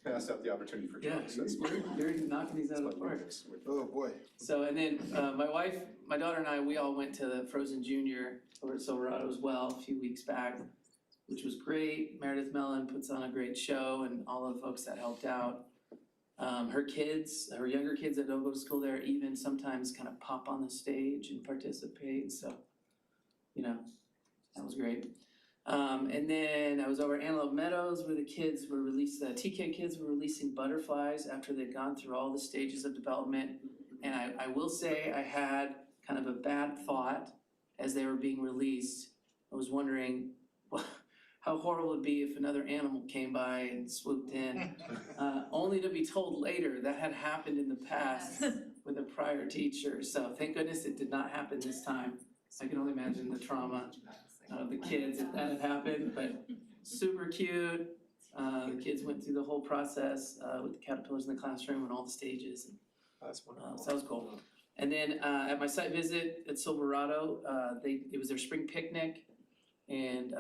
Passed out the opportunity for Yeah, jokes. That's you're knocking these out of the park. Oh, boy. So, and then my wife, my daughter and I, we all went to the Frozen Junior over at Silverado as well a few weeks back, which was great. Meredith Mellon puts on a great show and all of the folks that helped out. Her kids, her younger kids that don't go to school there even sometimes kind of pop on the stage and participate, so, you know, that was great. And then I was over at Antelope Meadows where the kids were released, the TK kids were releasing butterflies after they'd gone through all the stages of development. And I will say I had kind of a bad thought as they were being released. I was wondering how horrible it would be if another animal came by and swooped in, only to be told later that had happened in the past with a prior teacher. So thank goodness it did not happen this time. I can only imagine the trauma of the kids if that had happened, but super cute. The kids went through the whole process with the caterpillars in the classroom and all the stages. That's wonderful. So that was cool. And then at my site visit at Silverado, it was their spring picnic, and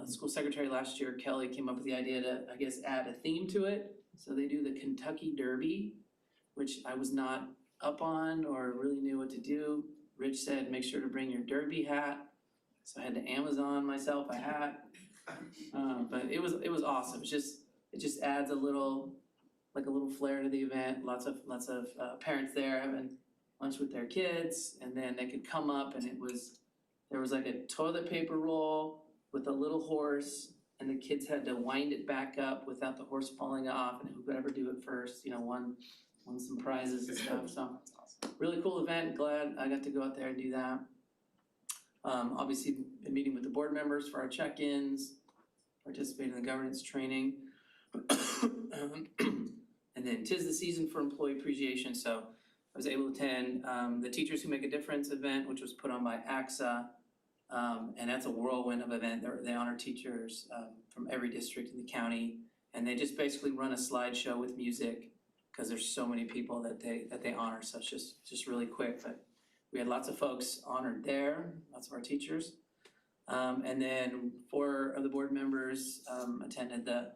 school secretary last year, Kelly, came up with the idea to, I guess, add a theme to it. So they do the Kentucky Derby, which I was not up on or really knew what to do. Rich said, make sure to bring your Derby hat. So I had to Amazon myself a hat. But it was awesome. It just adds a little flair to the event. Lots of parents there having lunch with their kids, and then they could come up and there was like a toilet paper roll with a little horse, and the kids had to wind it back up without the horse falling off, and who could ever do it first, won some prizes and stuff. So really cool event. Glad I got to go out there and do that. Obviously been meeting with the board members for our check-ins, participating in the governance training. And then 'tis the season for employee appreciation, so I was able to attend the Teachers Who Make a Difference event, which was put on by AXA. And that's a whirlwind of event. They honor teachers from every district in the county, and they just basically run a slideshow with music because there's so many people that they honor. So it's just really quick, but we had lots of folks honored there, lots of our teachers. And then 4 of the board members attended the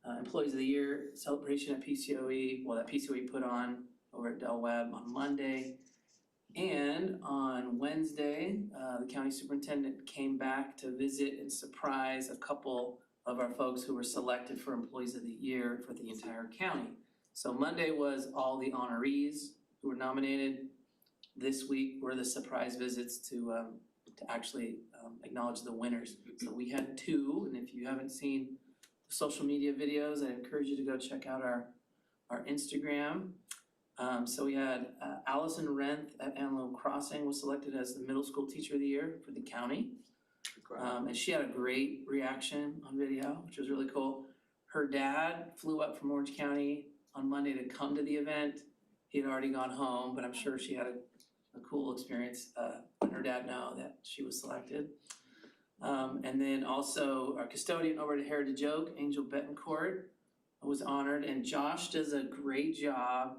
Employees of the Year celebration at PCOE, that PCOE put on over at Del Webb on Monday. And on Wednesday, the county superintendent came back to visit and surprise a couple of our folks who were selected for Employees of the Year for the entire county. So Monday was all the honorees who were nominated. This week were the surprise visits to actually acknowledge the winners. So we had 2, and if you haven't seen the social media videos, I encourage you to go check out our Instagram. So we had Allison Renth at Antelope Crossing was selected as the middle school teacher of the year for the county. And she had a great reaction on video, which was really cool. Her dad flew up from Orange County on Monday to come to the event. He had already gone home, but I'm sure she had a cool experience letting her dad know that she was selected. And then also our custodian over at Heritage Oak, Angel Betancourt, was honored, and Josh does a great job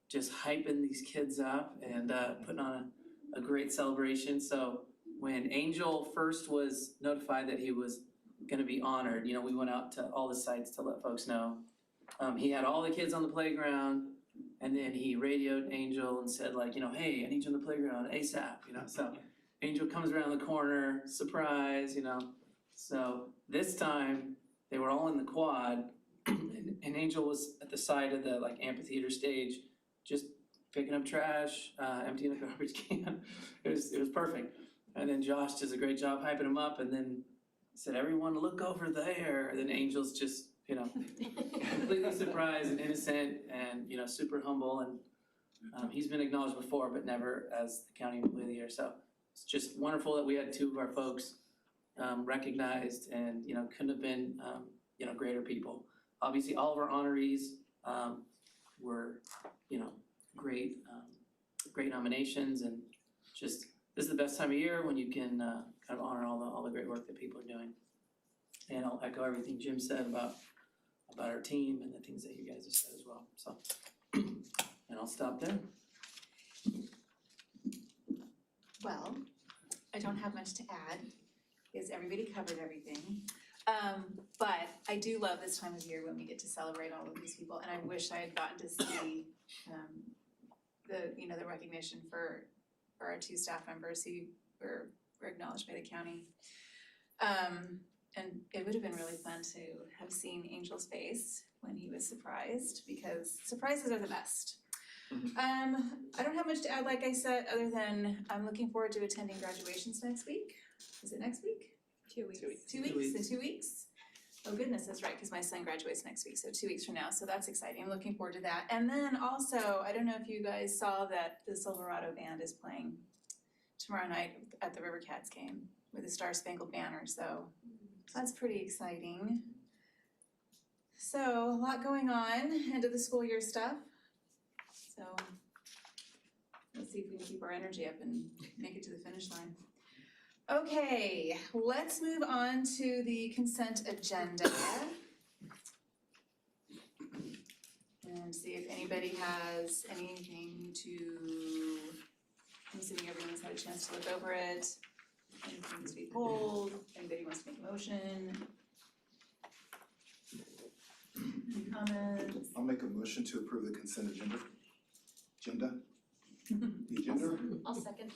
just hyping these kids up and putting on a great celebration. So when Angel first was notified that he was gonna be honored, we went out to all the sites to let folks know. He had all the kids on the playground, and then he radioed Angel and said hey, I need you on the playground ASAP, so Angel comes around the corner, surprise, So this time, they were all in the quad, and Angel was at the side of the amphitheater stage, just picking up trash, emptying a garbage can. It was perfect. And then Josh does a great job hyping him up, and then said, everyone look over there. And then Angel's just, completely surprised and innocent and, super humble. And he's been acknowledged before, but never as the county employee of the year. So it's just wonderful that we had 2 of our folks recognized, and, couldn't have been, greater people. Obviously, all of our honorees were, great nominations, and just this is the best time of year when you can kind of honor all the great work that people are doing. And I'll echo everything Jim said about our team and the things that you guys have said as well. So, and I'll stop there. Well, I don't have much to add because everybody covered everything. But I do love this time of year when we get to celebrate all of these people, and I wish I had gotten to see the recognition for our 2 staff members who were acknowledged by the county. And it would have been really fun to have seen Angel's face when he was surprised, because surprises are the best. I don't have much to add, like I said, other than I'm looking forward to attending graduations next week. Is it next week? 2 weeks. 2 weeks, in 2 weeks? Oh goodness, that's right, because my son graduates next week, so 2 weeks from now, so that's exciting, I'm looking forward to that. And then also, I don't know if you guys saw that the Silverado Band is playing tomorrow night at the River Cats game with the Star Spangled Banner, so that's pretty exciting. So, a lot going on, end of the school year stuff. So, let's see if we can keep our energy up and make it to the finish line. Okay, let's move on to the consent agenda. And see if anybody has anything to, I'm assuming everyone's had a chance to look over it. Anything to be pulled, anybody wants to make a motion? Any comments? I'll make a motion to approve the consent agenda. The agenda? I'll second.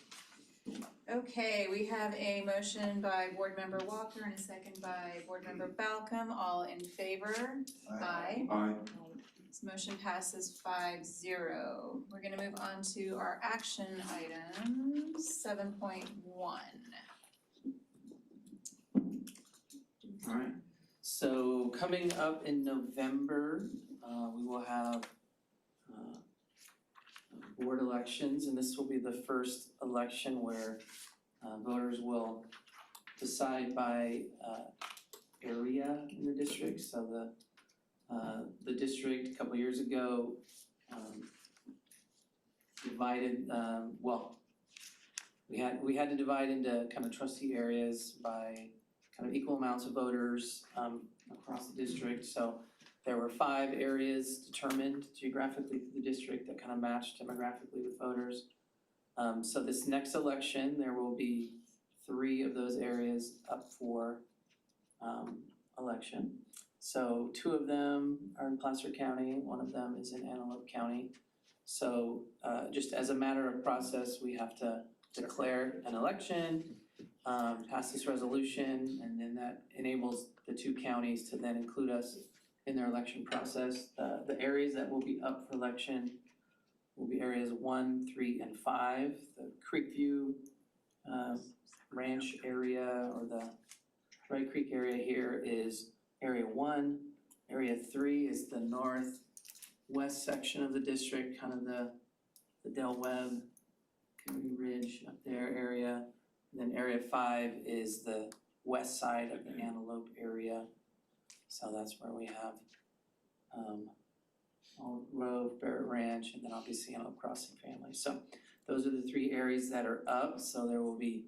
Okay, we have a motion by Board Member Walker and a second by Board Member Balcom, all in favor? Aye. Aye. This motion passes 5-0. We're gonna move on to our action items, 7.1. Alright, so coming up in November, we will have board elections, and this will be the first election where voters will decide by area in the district. So the district a couple years ago divided, we had to divide into kind of trustee areas by kind of equal amounts of voters across the district. So there were 5 areas determined geographically through the district that kind of matched demographically with voters. So this next election, there will be 3 of those areas up for election. So 2 of them are in Placer County, 1 of them is in Antelope County. So just as a matter of process, we have to declare an election, pass this resolution, and then that enables the 2 counties to then include us in their election process. The areas that will be up for election will be areas 1, 3, and 5. The Creekview Ranch area, or the Dry Creek area here, is area 1. Area 3 is the northwest section of the district, kind of the Del Webb, Community Ridge up there area. And then area 5 is the west side of the Antelope area. So that's where we have Old Grove, Barrett Ranch, and then obviously Antelope Crossing family. So those are the 3 areas that are up. So there will be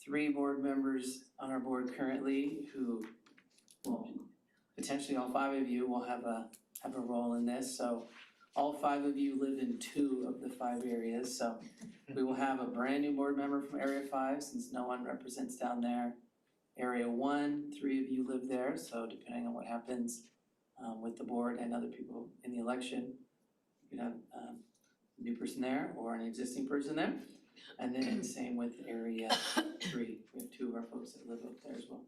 3 board members on our board currently who will, potentially all 5 of you will have a role in this. So all 5 of you live in 2 of the 5 areas. So we will have a brand new board member from area 5 since no one represents down there. Area 1, 3 of you live there, so depending on what happens with the board and other people in the election, you can have a new person there or an existing person there. And then same with area 3, we have 2 of our folks that live up there as well.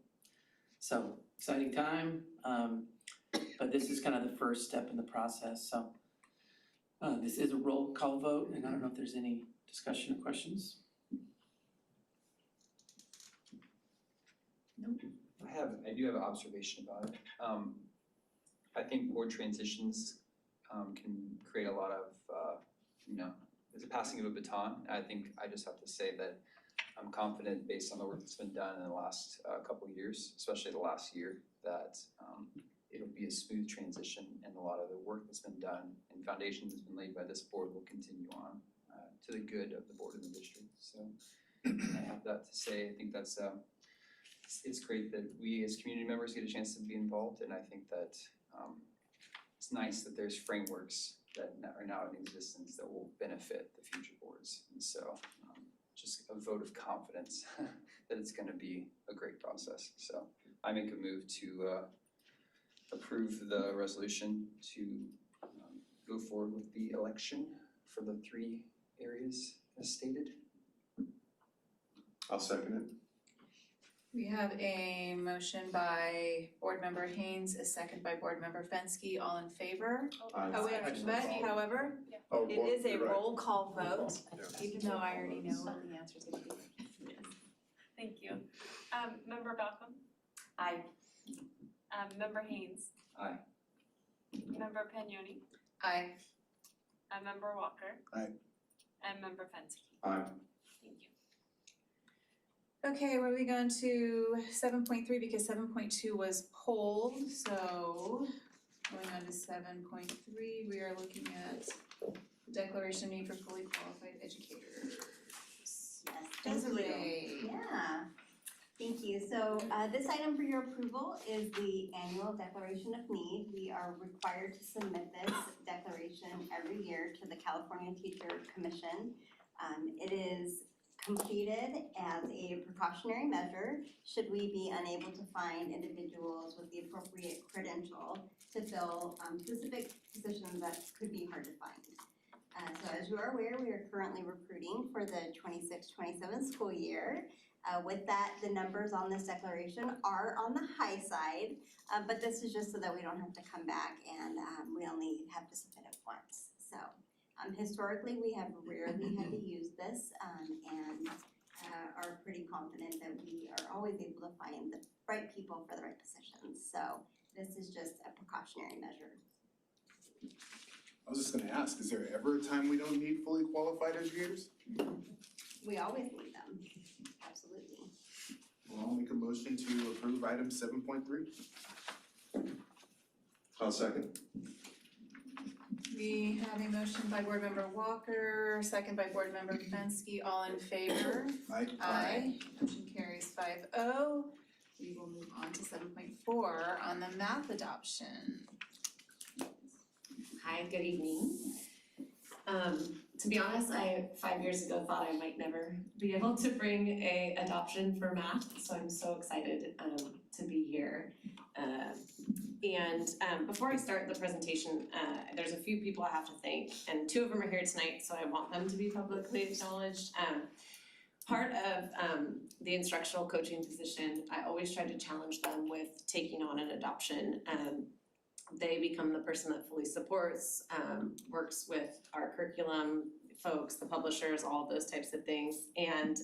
So exciting time, but this is kind of the first step in the process. So this is a roll call vote, and I don't know if there's any discussion or questions. I do have an observation about it. I think board transitions can create a lot of, it's a passing of a baton. I think I just have to say that I'm confident based on the work that's been done in the last couple of years, especially the last year, that it'll be a smooth transition, and a lot of the work that's been done and foundation that's been laid by this board will continue on to the good of the board and the district. So I have that to say. I think that's it's great that we as community members get a chance to be involved, and I think that it's nice that there's frameworks that are now in existence that will benefit the future boards. And so just a vote of confidence that it's going to be a great process. So I make a move to approve the resolution to go forward with the election for the 3 areas as stated. I'll second it. We have a motion by Board Member Haynes, a second by Board Member Fensky, all in favor? Oh wait, but however, Oh, it is a you're right. roll call vote, Yeah. even though I already know what the answer's gonna be. Thank you. Member Malcolm? Aye. Member Haynes? Aye. Member Pagnoni? Aye. Member Walker? Aye. And Member Fensky? Aye. Thank you. Okay, we're moving on to 7.3 because 7.2 was pulled, so going on to 7.3, we are looking at declaration of need for fully qualified educators. Yes, thank you. Desiree. Yeah, thank you. So this item for your approval is the annual declaration of need. We are required to submit this declaration every year to the California Teacher Commission. It is completed as a precautionary measure should we be unable to find individuals with the appropriate credential to fill specific positions that could be hard to find. So as you are aware, we are currently recruiting for the 26-27 school year. With that, the numbers on this declaration are on the high side, but this is just so that we don't have to come back and we only have to submit it once. So historically, we have rarely had to use this and are pretty confident that we are always able to find the right people for the right positions. So this is just a precautionary measure. I was just gonna ask, is there ever a time we don't need fully qualified educators? We always need them, absolutely. Well, I'll make a motion to approve item 7.3. I'll second. We have a motion by Board Member Walker, second by Board Member Fensky, all in favor? Aye. Motion carries 5-0. We will move on to 7.4 on the math adoption. Hi, good evening. To be honest, I 5 years ago thought I might never be able to bring a adoption for math, so I'm so excited to be here. Before I start the presentation, there's a few people I have to thank, and 2 of them are here tonight, so I want them to be publicly acknowledged. Part of the instructional coaching position, I always try to challenge them with taking on an adoption. They become the person that fully supports, works with our curriculum folks, the publishers, all of those types of things. And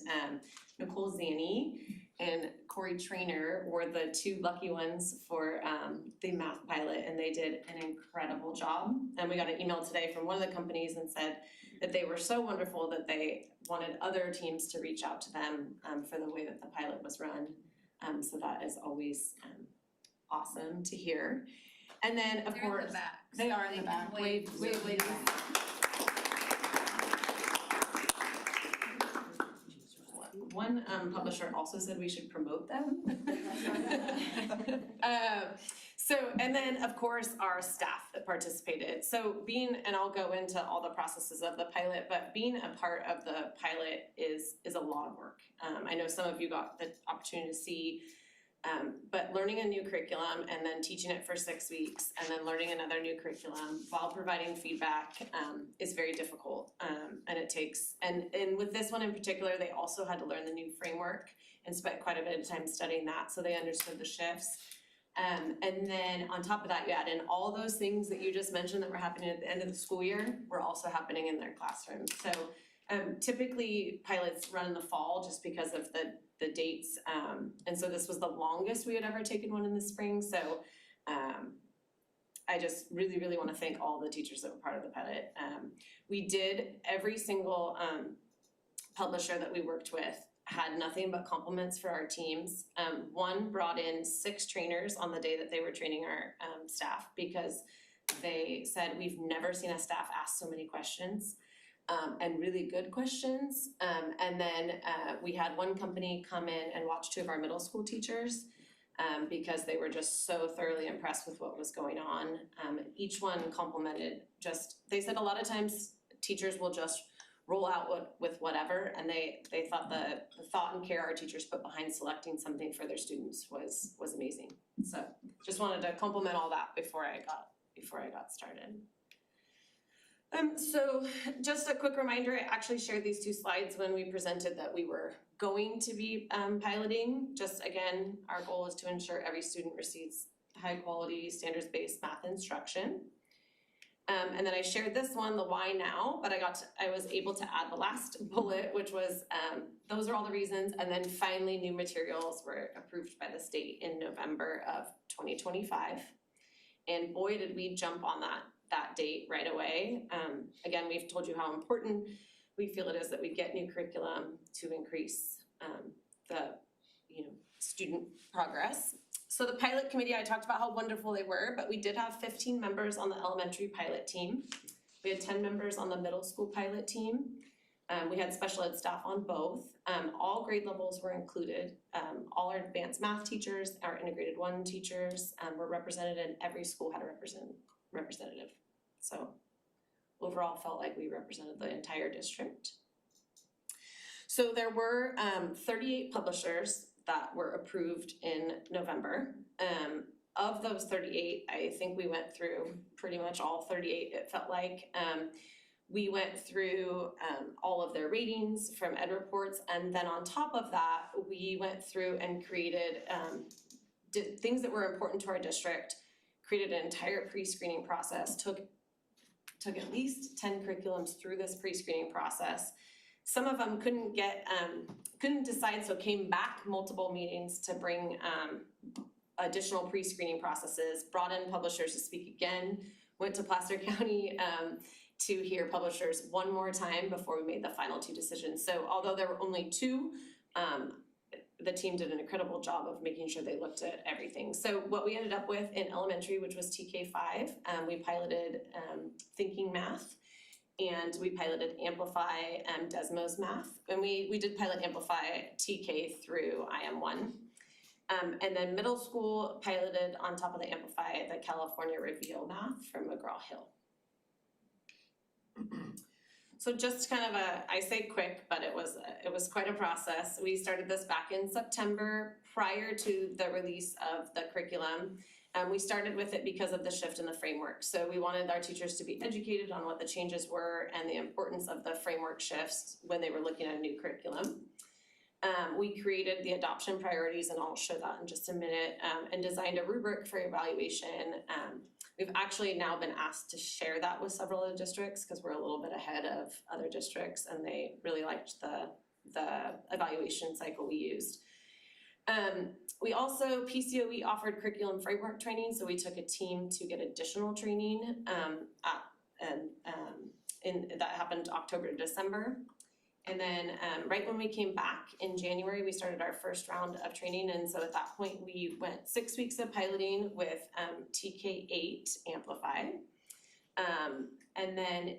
Nicole Zanny and Corey Trainer were the 2 lucky ones for the math pilot, and they did an incredible job. And we got an email today from one of the companies and said that they were so wonderful that they wanted other teams to reach out to them for the way that the pilot was run. So that is always awesome to hear. And then, of course, they are in the back, wave. One publisher also said we should promote them. And then, of course, our staff that participated. So and I'll go into all the processes of the pilot, but being a part of the pilot is a lot of work. I know some of you got the opportunity to see. But learning a new curriculum and then teaching it for 6 weeks and then learning another new curriculum while providing feedback is very difficult. And it takes, and with this one in particular, they also had to learn the new framework and spent quite a bit of time studying that, so they understood the shifts. And then on top of that, you add in all those things that you just mentioned that were happening at the end of the school year were also happening in their classrooms. So typically pilots run in the fall just because of the dates, and so this was the longest we had ever taken one in the spring, so I just really want to thank all the teachers that were part of the pilot. We did, every single publisher that we worked with had nothing but compliments for our teams. One brought in 6 trainers on the day that they were training our staff because they said, we've never seen a staff ask so many questions. And really good questions. And then we had one company come in and watch 2 of our middle school teachers because they were just so thoroughly impressed with what was going on. Each one complimented they said a lot of times teachers will just roll out with whatever, and they thought the thought and care our teachers put behind selecting something for their students was amazing. So just wanted to compliment all that before I got started. So just a quick reminder, I actually shared these 2 slides when we presented that we were going to be piloting. Just again, our goal is to ensure every student receives high quality standards-based math instruction. And then I shared this one, the why now, but I was able to add the last bullet, which was those are all the reasons, and then finally new materials were approved by the state in November of 2025. And boy, did we jump on that date right away. Again, we've told you how important we feel it is that we get new curriculum to increase the student progress. So the pilot committee, I talked about how wonderful they were, but we did have 15 members on the elementary pilot team. We had 10 members on the middle school pilot team. We had special ed staff on both. All grade levels were included. All our advanced math teachers, our integrated 1 teachers were represented, and every school had a representative. So overall felt like we represented the entire district. So there were 38 publishers that were approved in November. Of those 38, I think we went through pretty much all 38, it felt like. We went through all of their ratings from Ed Reports, and then on top of that, we went through and created did things that were important to our district, created an entire pre-screening process, took at least 10 curriculums through this pre-screening process. Some of them couldn't decide, so came back multiple meetings to bring additional pre-screening processes, brought in publishers to speak again, went to Placer County to hear publishers one more time before we made the final 2 decisions. So although there were only 2, the team did an incredible job of making sure they looked at everything. So what we ended up with in elementary, which was TK5, we piloted Thinking Math, and we piloted Amplify Desmos Math, and we did pilot Amplify TK through IM1. And then middle school piloted on top of the Amplify the California Reveal Math from McGraw-Hill. So just kind of I say quick, but it was quite a process. We started this back in September prior to the release of the curriculum. We started with it because of the shift in the framework. So we wanted our teachers to be educated on what the changes were and the importance of the framework shifts when they were looking at a new curriculum. We created the adoption priorities, and I'll show that in just a minute, and designed a rubric for evaluation. We've actually now been asked to share that with several other districts because we're a little bit ahead of other districts, and they really liked the evaluation cycle we used. We also, PCOE offered curriculum framework training, so we took a team to get additional training that happened October to December. And then right when we came back in January, we started our first round of training, and so at that point we went 6 weeks of piloting with TK8 Amplify. And then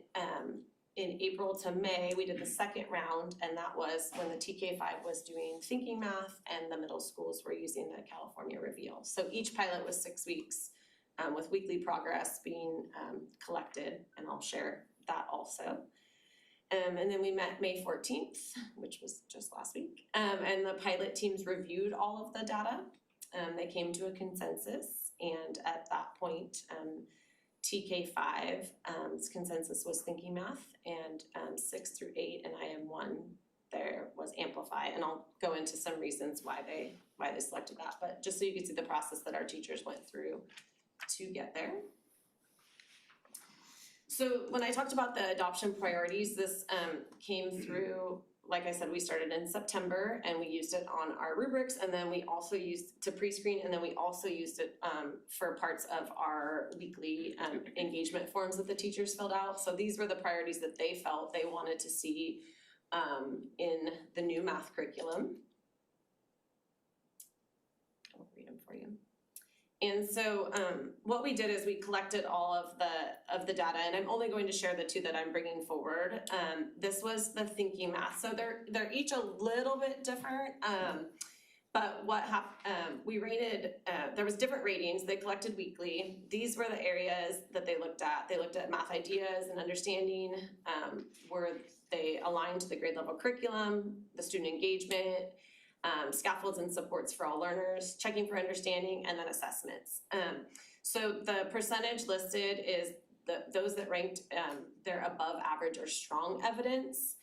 in April to May, we did the second round, and that was when the TK5 was doing Thinking Math and the middle schools were using the California Reveal. So each pilot was 6 weeks with weekly progress being collected, and I'll share that also. And then we met May 14th, which was just last week, and the pilot teams reviewed all of the data. They came to a consensus, and at that point, TK5's consensus was Thinking Math, and 6 through 8 and IM1 there was Amplify, and I'll go into some reasons why they selected that, but just so you can see the process that our teachers went through to get there. So when I talked about the adoption priorities, this came through, like I said, we started in September and we used it on our rubrics, and then we also used to pre-screen, and then we also used it for parts of our weekly engagement forms that the teachers filled out. So these were the priorities that they felt they wanted to see in the new math curriculum. I'll read them for you. And so what we did is we collected all of the data, and I'm only going to share the 2 that I'm bringing forward. This was the Thinking Math, so they're each a little bit different. But what happened? We rated. There was different ratings. They collected weekly. These were the areas that they looked at. They looked at math ideas and understanding, were they aligned to the grade level curriculum, the student engagement, scaffolds and supports for all learners, checking for understanding, and then assessments. So the percentage listed is those that ranked, they're above average or strong evidence.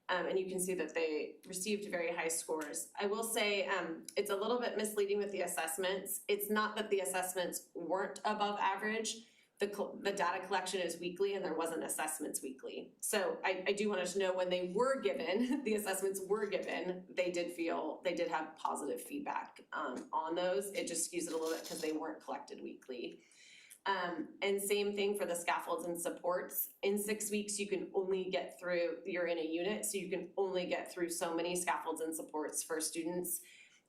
And you can see that they received very high scores. I will say, it's a little bit misleading with the assessments. It's not that the assessments weren't above average. The data collection is weekly and there wasn't assessments weekly. So I do want us to know when they were given, the assessments were given, they did have positive feedback on those. It just skews it a little bit because they weren't collected weekly. And same thing for the scaffolds and supports. In 6 weeks, you can only get through, you're in a unit, so you can only get through so many scaffolds and supports for students.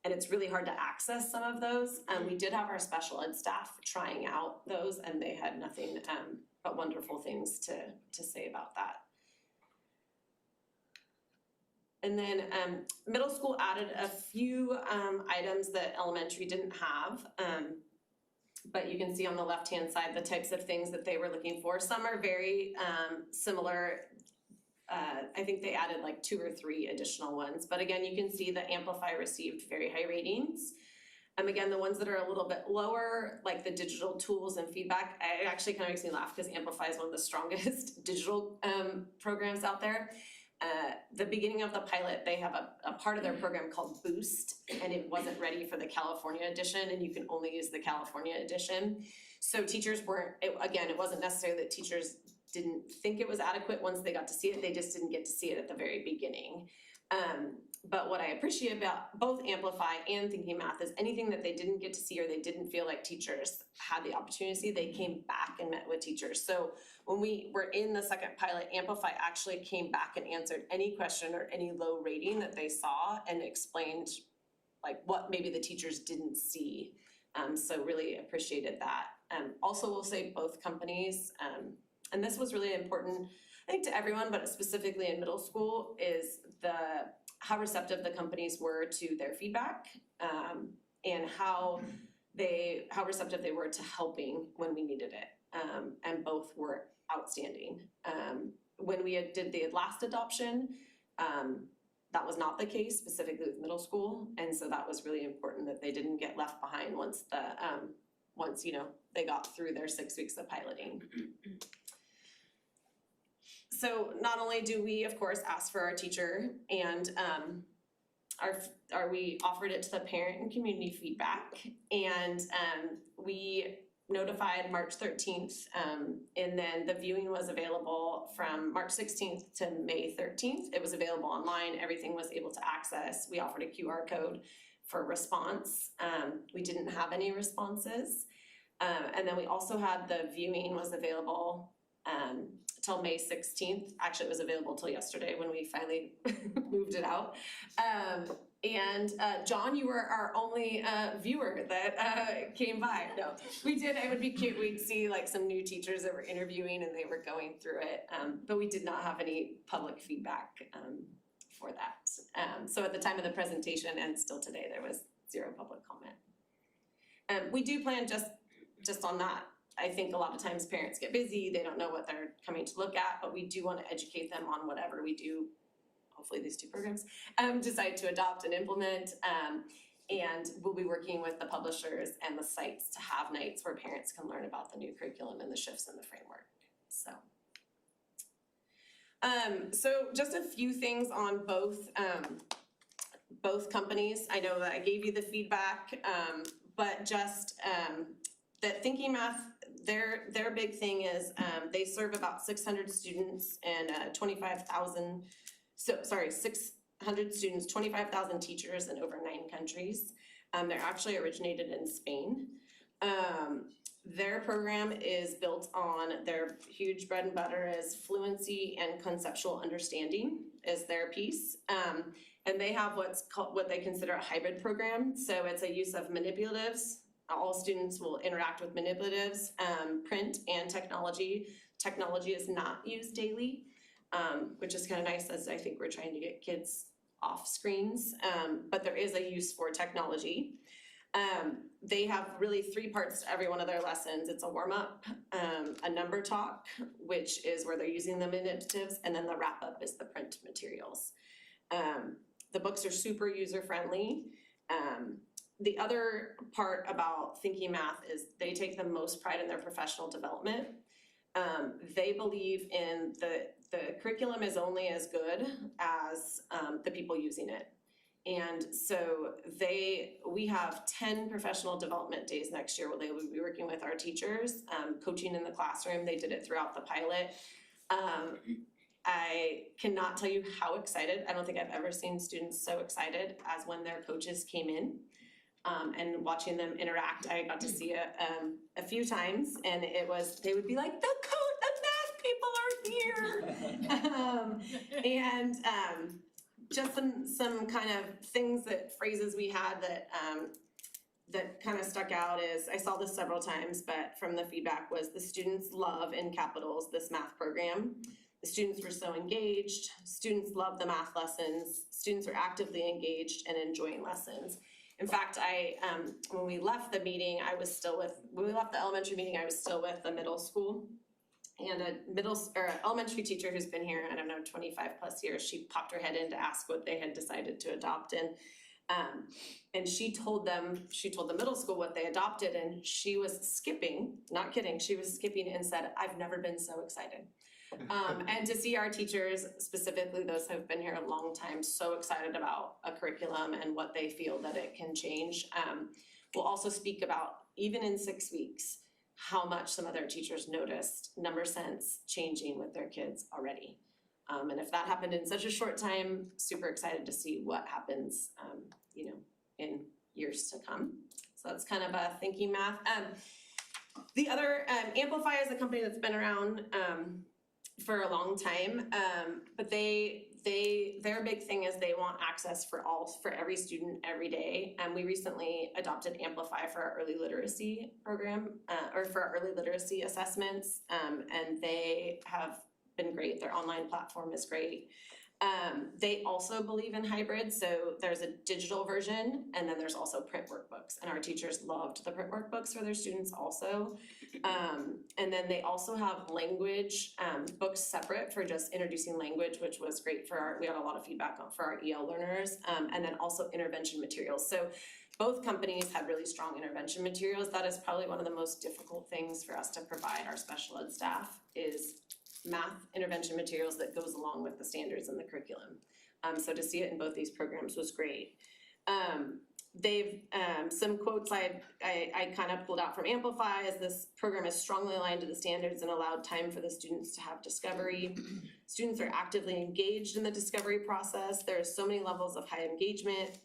And it's really hard to access some of those. We did have our special ed staff trying out those and they had nothing but wonderful things to say about that. And then middle school added a few items that elementary didn't have. But you can see on the left-hand side the types of things that they were looking for. Some are very similar. I think they added like 2 or 3 additional ones. But again, you can see that Amplify received very high ratings. Again, the ones that are a little bit lower, like the digital tools and feedback, it actually kind of makes me laugh because Amplify is one of the strongest digital programs out there. The beginning of the pilot, they have a part of their program called Boost, and it wasn't ready for the California edition, and you can only use the California edition. So teachers weren't, it wasn't necessarily that teachers didn't think it was adequate once they got to see it, they just didn't get to see it at the very beginning. But what I appreciate about both Amplify and Thinking Math is anything that they didn't get to see or they didn't feel like teachers had the opportunity to see, they came back and met with teachers. So when we were in the second pilot, Amplify actually came back and answered any question or any low rating that they saw and explained like what maybe the teachers didn't see. So really appreciated that. Also will say both companies, and this was really important, I think to everyone, but specifically in middle school, is how receptive the companies were to their feedback, and how receptive they were to helping when we needed it. And both were outstanding. When we did the last adoption, that was not the case, specifically with middle school, and so that was really important that they didn't get left behind once they got through their 6 weeks of piloting. So not only do we, of course, ask for our teacher and we offered it to the parent and community feedback, and we notified March 13th, and then the viewing was available from March 16th to May 13th. It was available online, everything was able to access. We offered a QR code for response. We didn't have any responses. And then we also had the viewing was available till May 16th. Actually, it was available till yesterday when we finally moved it out. And John, you were our only viewer that came by. No, we did, it would be cute, we'd see like some new teachers that were interviewing and they were going through it, but we did not have any public feedback for that. So at the time of the presentation and still today, there was 0 public comment. We do plan just on that. I think a lot of times parents get busy, they don't know what they're coming to look at, but we do want to educate them on whatever we do. Hopefully these 2 programs decide to adopt and implement, and we'll be working with the publishers and the sites to have nights where parents can learn about the new curriculum and the shifts in the framework. So just a few things on both companies. I know that I gave you the feedback, but just that Thinking Math, their big thing is they serve about 600 students and 600 students, 25,000 teachers in over 9 countries. They're actually originated in Spain. Their program is built on their huge bread and butter is fluency and conceptual understanding is their piece. And they have what they consider a hybrid program. So it's a use of manipulatives. All students will interact with manipulatives, print and technology. Technology is not used daily, which is kind of nice as I think we're trying to get kids off screens, but there is a use for technology. They have really 3 parts to every one of their lessons. It's a warm-up, a number talk, which is where they're using the manipulatives, and then the wrap-up is the print materials. The books are super user-friendly. The other part about Thinking Math is they take the most pride in their professional development. They believe in the curriculum is only as good as the people using it. And so we have 10 professional development days next year where they will be working with our teachers, coaching in the classroom. They did it throughout the pilot. I cannot tell you how excited, I don't think I've ever seen students so excited as when their coaches came in. And watching them interact, I got to see it a few times, and they would be like, the math people are here. Just some kind of things phrases we had that kind of stuck out is, I saw this several times, but from the feedback was the students love, in capitals, this math program. The students were so engaged, students love the math lessons, students are actively engaged and enjoying lessons. In fact, when we left the meeting, when we left the elementary meeting, I was still with the middle school. And elementary teacher who's been here, I don't know, 25 plus years, she popped her head in to ask what they had decided to adopt. And she told the middle school what they adopted, and she was skipping, not kidding, she was skipping and said, I've never been so excited. And to see our teachers, specifically those who have been here a long time, so excited about a curriculum and what they feel that it can change. We'll also speak about, even in 6 weeks, how much some other teachers noticed number sense changing with their kids already. And if that happened in such a short time, super excited to see what happens, in years to come. So that's kind of a Thinking Math. The other, Amplify is a company that's been around, for a long time, but their big thing is they want access for every student every day. And we recently adopted Amplify for our early literacy program, or for our early literacy assessments, and they have been great. Their online platform is great. They also believe in hybrid, so there's a digital version and then there's also print workbooks, and our teachers loved the print workbooks for their students also. And then they also have language books separate for just introducing language, which was great we got a lot of feedback for our EL learners, and then also intervention materials. So both companies had really strong intervention materials. That is probably one of the most difficult things for us to provide our special ed staff is math intervention materials that goes along with the standards in the curriculum. So to see it in both these programs was great. They've, some quotes I kind of pulled out from Amplify is this program is strongly aligned to the standards and allowed time for the students to have discovery. Students are actively engaged in the discovery process. There are so many levels of high engagement,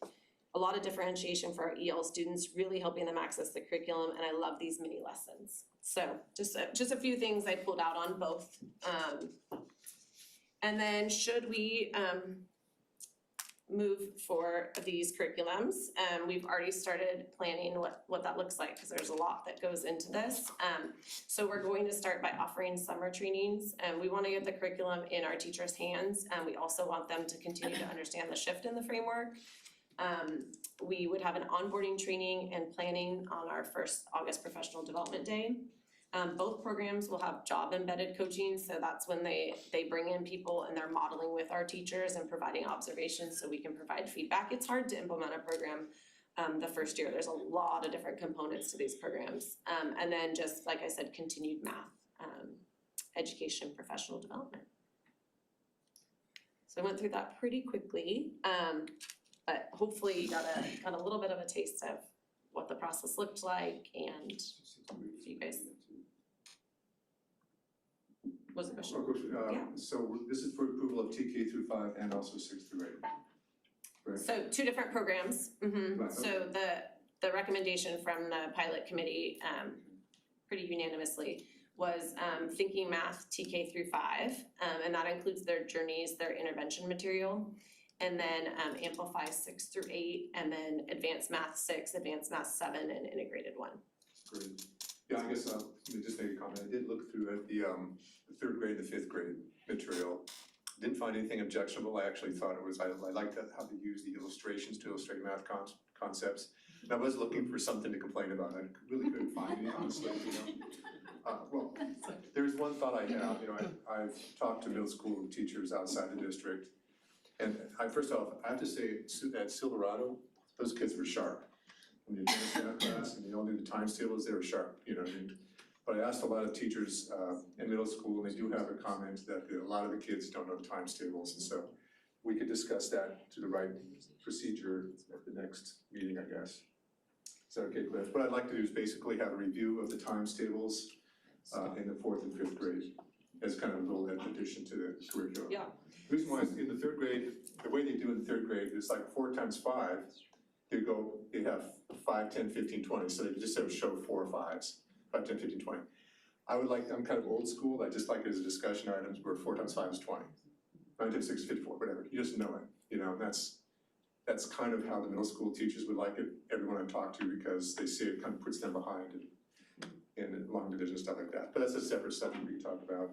a lot of differentiation for our EL students, really helping them access the curriculum, and I love these mini lessons. So just a few things I pulled out on both. And then should we move for these curriculums? We've already started planning what that looks like, because there's a lot that goes into this. So we're going to start by offering summer trainings, and we want to get the curriculum in our teachers' hands, and we also want them to continue to understand the shift in the framework. We would have an onboarding training and planning on our first August Professional Development Day. Both programs will have job embedded coaching, so that's when they bring in people and they're modeling with our teachers and providing observations so we can provide feedback. It's hard to implement a program the first year. There's a lot of different components to these programs. And then just, like I said, continued math, education, professional development. So I went through that pretty quickly. But hopefully you got a little bit of a taste of what the process looked like, and you guys. Was the question? Yeah. So this is for approval of TK through 5 and also 6 through 8. Correct? So 2 different programs. Right, So the recommendation from the pilot committee, pretty unanimously, was Thinking Math TK through 5, and that includes their journeys, their intervention material. And then Amplify 6 through 8, and then Advanced Math 6, Advanced Math 7, and Integrated 1. Great. Yeah, I guess let me just make a comment. I did look through at the 3rd grade and the 5th grade material. Didn't find anything objectionable. I actually thought it was, I liked how they used the illustrations to illustrate math concepts. I was looking for something to complain about, I really couldn't find any, honestly, well, there's one thought I have, I've talked to middle school teachers outside the district. And first off, I have to say, at Silverado, those kids were sharp. When you finish that class and you all knew the times tables, they were sharp, what I mean? But I asked a lot of teachers in middle school, and they do have a comment that a lot of the kids don't know the times tables, and so we could discuss that to the right procedure at the next meeting, I guess. Is that okay, Cliff? What I'd like to do is basically have a review of the times tables in the 4th and 5th grade as kind of a little addition to the curriculum. Yeah. The reason why is in the 3rd grade, the way they do in the 3rd grade is like 4 times 5, they have 5, 10, 15, 20, so they just show 4 5s, 5, 10, 15, 20. I'm kind of old school, I just like it as a discussion items where 4 times 5 is 20. 9 times 6 is 54, whatever, you just know it, and that's kind of how the middle school teachers would like it, everyone I talk to, because they see it kind of puts them behind in long division, stuff like that. But that's a separate subject we can talk about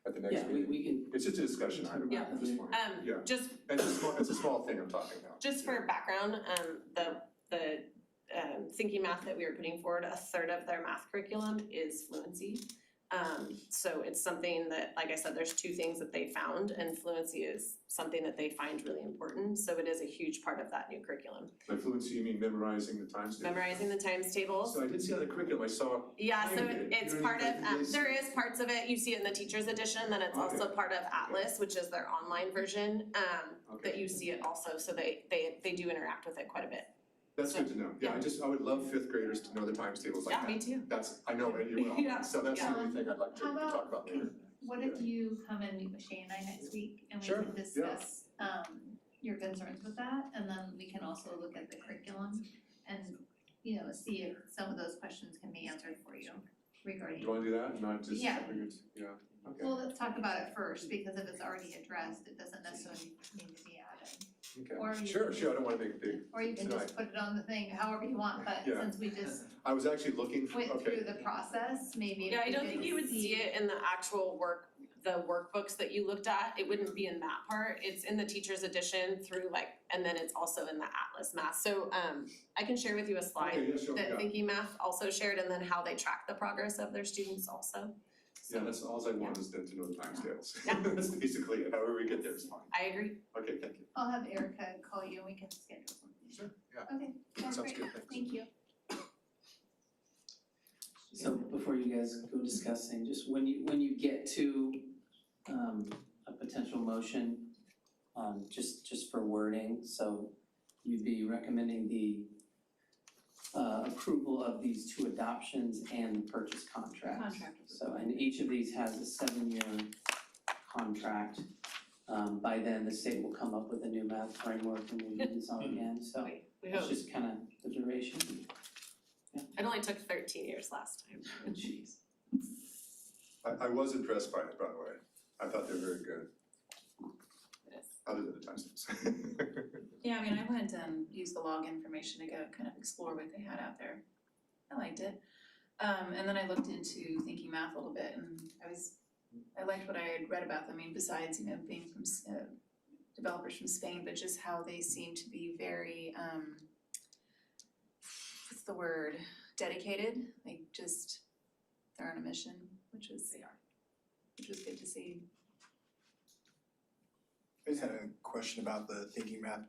at the next Yeah, meeting. we can, It's just a discussion item at this point. Yeah. Just It's a small thing I'm talking about. Just for background, the thinking math that we are putting forward, a third of their math curriculum is fluency. So it's something that, like I said, there's 2 things that they found, and fluency is something that they find really important, so it is a huge part of that new curriculum. By fluency, you mean memorizing the times tables? Memorizing the times tables. So I did see on the curriculum, I saw. Yeah, so it's You know, part of, it's- there is parts of it, you see it in the teacher's edition, then it's also part of Atlas, which is their online version, that you see it also, so they do interact with it quite a bit. That's good to know. Yeah, I would love 5th graders to know the times tables like Yeah, that. me too. I know that you will. Yeah. So that's the Yeah. only thing I'd like to How about- talk about later. What if you come and meet with Shay and I next week and we Sure, can discuss your concerns with that, and then we can also look at the curriculum and, see if some of those questions can be answered for you regarding. You wanna do that, not just? Yeah. Yeah, okay. Well, let's talk about it first, because if it's already addressed, it doesn't necessarily need to be added. or Okay, you sure, can- I don't wanna make it big. Or you can Tonight. just put it on the thing however you want, but Yeah. since we just I was actually looking for, went okay. through the process, maybe if Yeah, I we don't could think you would see it in the actual the workbooks that you looked at, it wouldn't be in that part, it's in the teacher's edition through and then it's also in the Atlas math. So I can share with you a Okay, slide yeah, sure, that yeah. Thinking Math also shared, and then how they track the progress of their students also. Yeah, that's all I want is them to know the times tables. Yeah. That's basically it, however we get there is fine. I agree. Okay, thank you. I'll have Erica call you and we can schedule something. Sure, yeah. Okay, sounds Sounds great, good, thanks. thank you. so before you guys go discussing, just when you get to a potential motion, just for wording, so you'd be recommending the approval of these 2 adoptions and the purchase contracts. Contract. So, and each of these has a 7-year contract. By then, the state will come up with a new math framework and we do this all again, so We that's hope. just kind of the duration. It only took 13 years last time. Jeez. I was impressed by it, by the way. I thought they were very good, Yes. other than the times tables. Yeah, I mean, I went and used the log information to go kind of explore what they had out there. I liked it. And then I looked into Thinking Math a little bit, and I liked what I had read about them. I mean, besides, being from developers from Spain, but just how they seem to be very, what's the word, dedicated. They're on a mission, which was good to see. I just had a question about the thinking math.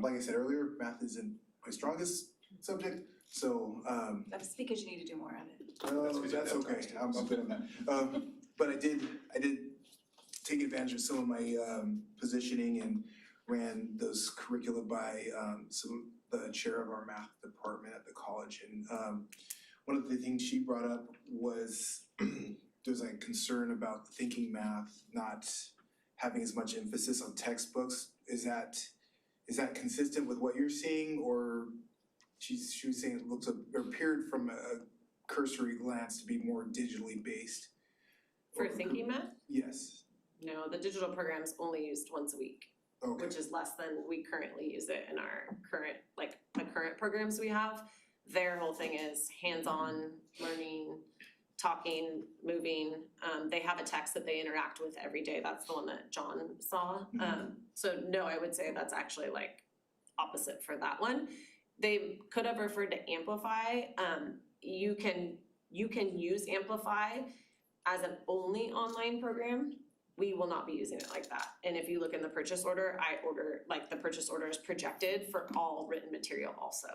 Like I said earlier, math isn't my strongest subject, so That's because you need to do more of it. That's because you that's have okay, times I'm tables. good at that. But I did take advantage of some of my positioning and ran those curricula by the chair of our math department at the college. And one of the things she brought up was there's like concern about thinking math not having as much emphasis on textbooks. Is that consistent with what you're seeing, or she was saying it looks or appeared from a cursory glance to be more digitally based? For Thinking Math? Yes. No, the digital program's only used once a week, Okay. which is less than we currently use it in our current, the current programs we have. Their whole thing is hands-on learning, talking, moving. They have a text that they interact with every day. That's the one that John saw. So no, I would say that's actually opposite for that one. they could have referred to Amplify. You can use Amplify as an only online program. We will not be using it like that. And if you look in the purchase order, the purchase order is projected for all written material also.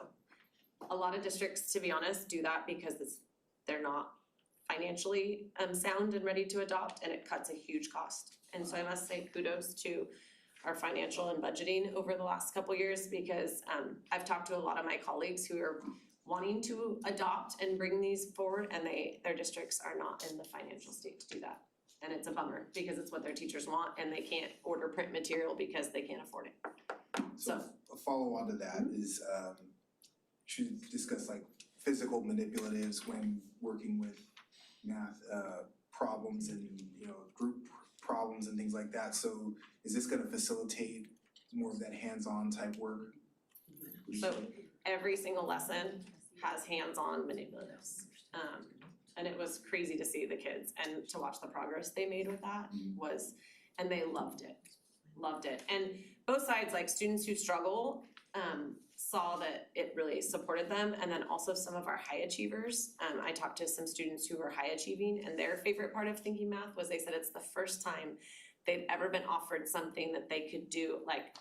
A lot of districts, to be honest, do that because they're not financially sound and ready to adopt, and it cuts a huge cost. And so I must say kudos to our financial and budgeting over the last couple years, because I've talked to a lot of my colleagues who are wanting to adopt and bring these forward, and their districts are not in the financial state to do that. And it's a bummer, because it's what their teachers want, and they can't order print material because they can't afford it. So a follow on to that is should discuss like physical manipulatives when working with math problems and, you know, group problems and things like that. So is this gonna facilitate more of that hands-on type work? So every single lesson has hands-on manipulatives. And it was crazy to see the kids and to watch the progress they made with that and they loved it. And both sides, like students who struggle, saw that it really supported them, and then also some of our high achievers. I talked to some students who were high achieving, and their favorite part of Thinking Math was they said it's the first time they've ever been offered something that they could do like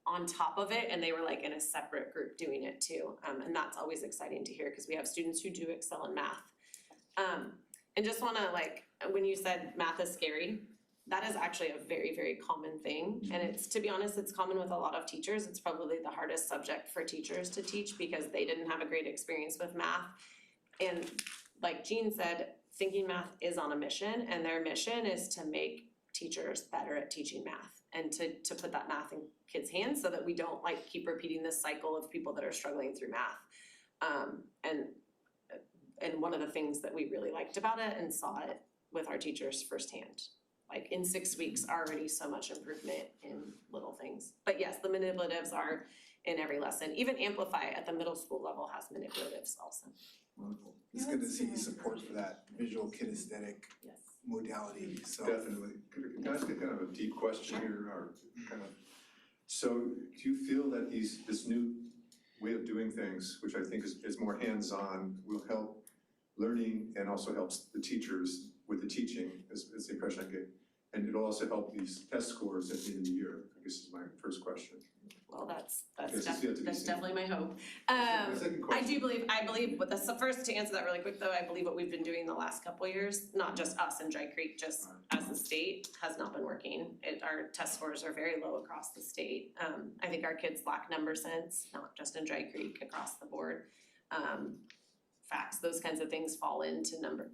on top of it, and they were like in a separate group doing it too. And that's always exciting to hear, because we have students who do excel in math. And just wanna when you said math is scary, that is actually a very, very common thing. And it's, to be honest, it's common with a lot of teachers. It's probably the hardest subject for teachers to teach because they didn't have a great experience with math. And like Jean said, Thinking Math is on a mission, and their mission is to make teachers better at teaching math and to put that math in kids' hands so that we don't keep repeating this cycle of people that are struggling through math. And one of the things that we really liked about it and saw it with our teachers firsthand. In 6 weeks, already so much improvement in little things. But yes, the manipulatives are in every lesson. Even Amplify at the middle school level has manipulatives also. Wonderful. It's good to see support for that visual kinesthetic Yes. modality, so. Definitely. Can I ask you kind of a deep question here, or kind of, so do you feel that this new way of doing things, which I think is more hands-on, will help learning and also helps the teachers with the teaching, is the impression I get? And it'll also help these test scores at the end of the year, I guess is my first question. Well, that's Guess it's yet to be seen. definitely my hope. My second I question. believe, but that's the first to answer that really quick though, I believe what we've been doing the last couple of years, not just us in Dry Creek, just as the state, has not been working. Our test scores are very low across the state. I think our kids lack number sense, not just in Dry Creek, across the board. Facts, those kinds of things fall into number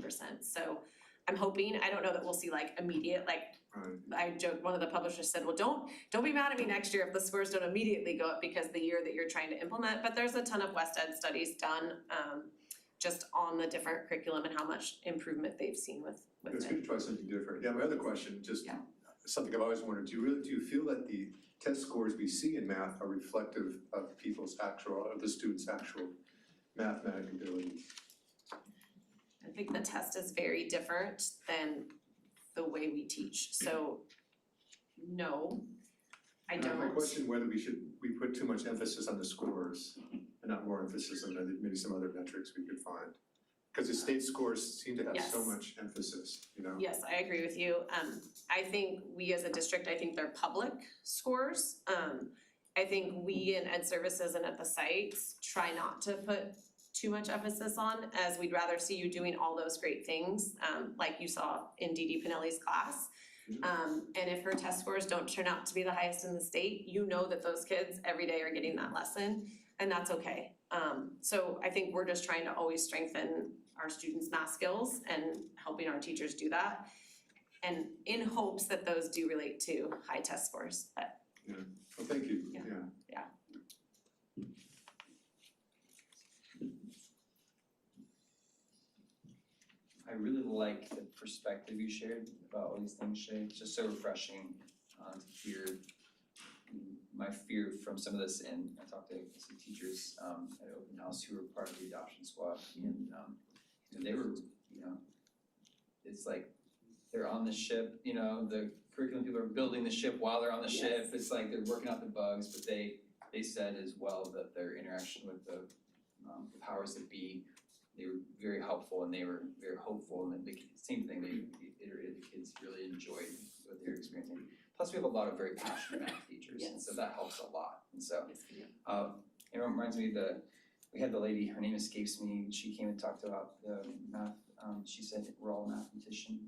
sense. So I'm hoping, I don't know that we'll see immediate, I joked, one of the publishers said, well, don't be mad at me next year if the scores don't immediately go up because the year that you're trying to implement, but there's a ton of West Ed studies done just on the different curriculum and how much improvement they've seen with It's it. good to try something different. Yeah, my other question, just Yeah. something I've always wondered, do you feel that the test scores we see in math are reflective of the students' actual mathematic abilities? I think the test is very different than the way we teach, so no, I And don't. I question whether we put too much emphasis on the scores and not more emphasis on maybe some other metrics we could find. Because the state scores seem to have so Yes. much emphasis, you know? Yes, I agree with you. I think we as a district, I think they're public scores. I think we in Ed Services and at the sites try not to put too much emphasis on, as we'd rather see you doing all those great things, like you saw in Dee Dee Pinelli's class. And if her test scores don't turn out to be the highest in the state, you know that those kids every day are getting that lesson, and that's okay. So I think we're just trying to always strengthen our students' math skills and helping our teachers do that. And in hopes that those do relate to high test scores, but Well, thank you, Yeah. yeah. I really like the perspective you shared about all these things, Shay. It's just so refreshing to hear my fear from some of this. And I talked to some teachers at Open House who were part of the adoption squad, and they were, it's like they're on the ship, the curriculum people are building the ship while they're on the ship. It's like they're working out the bugs, but they they said as well that their interaction with the powers that be, they were very helpful and they were very hopeful, and then the same thing, they iterated, the kids really enjoyed what they were experiencing. Plus, we have a lot of very passionate math teachers, and so that helps a lot, and so. It reminds me we had the lady, her name escapes me, she came and talked about the math, she said, we're all mathematician.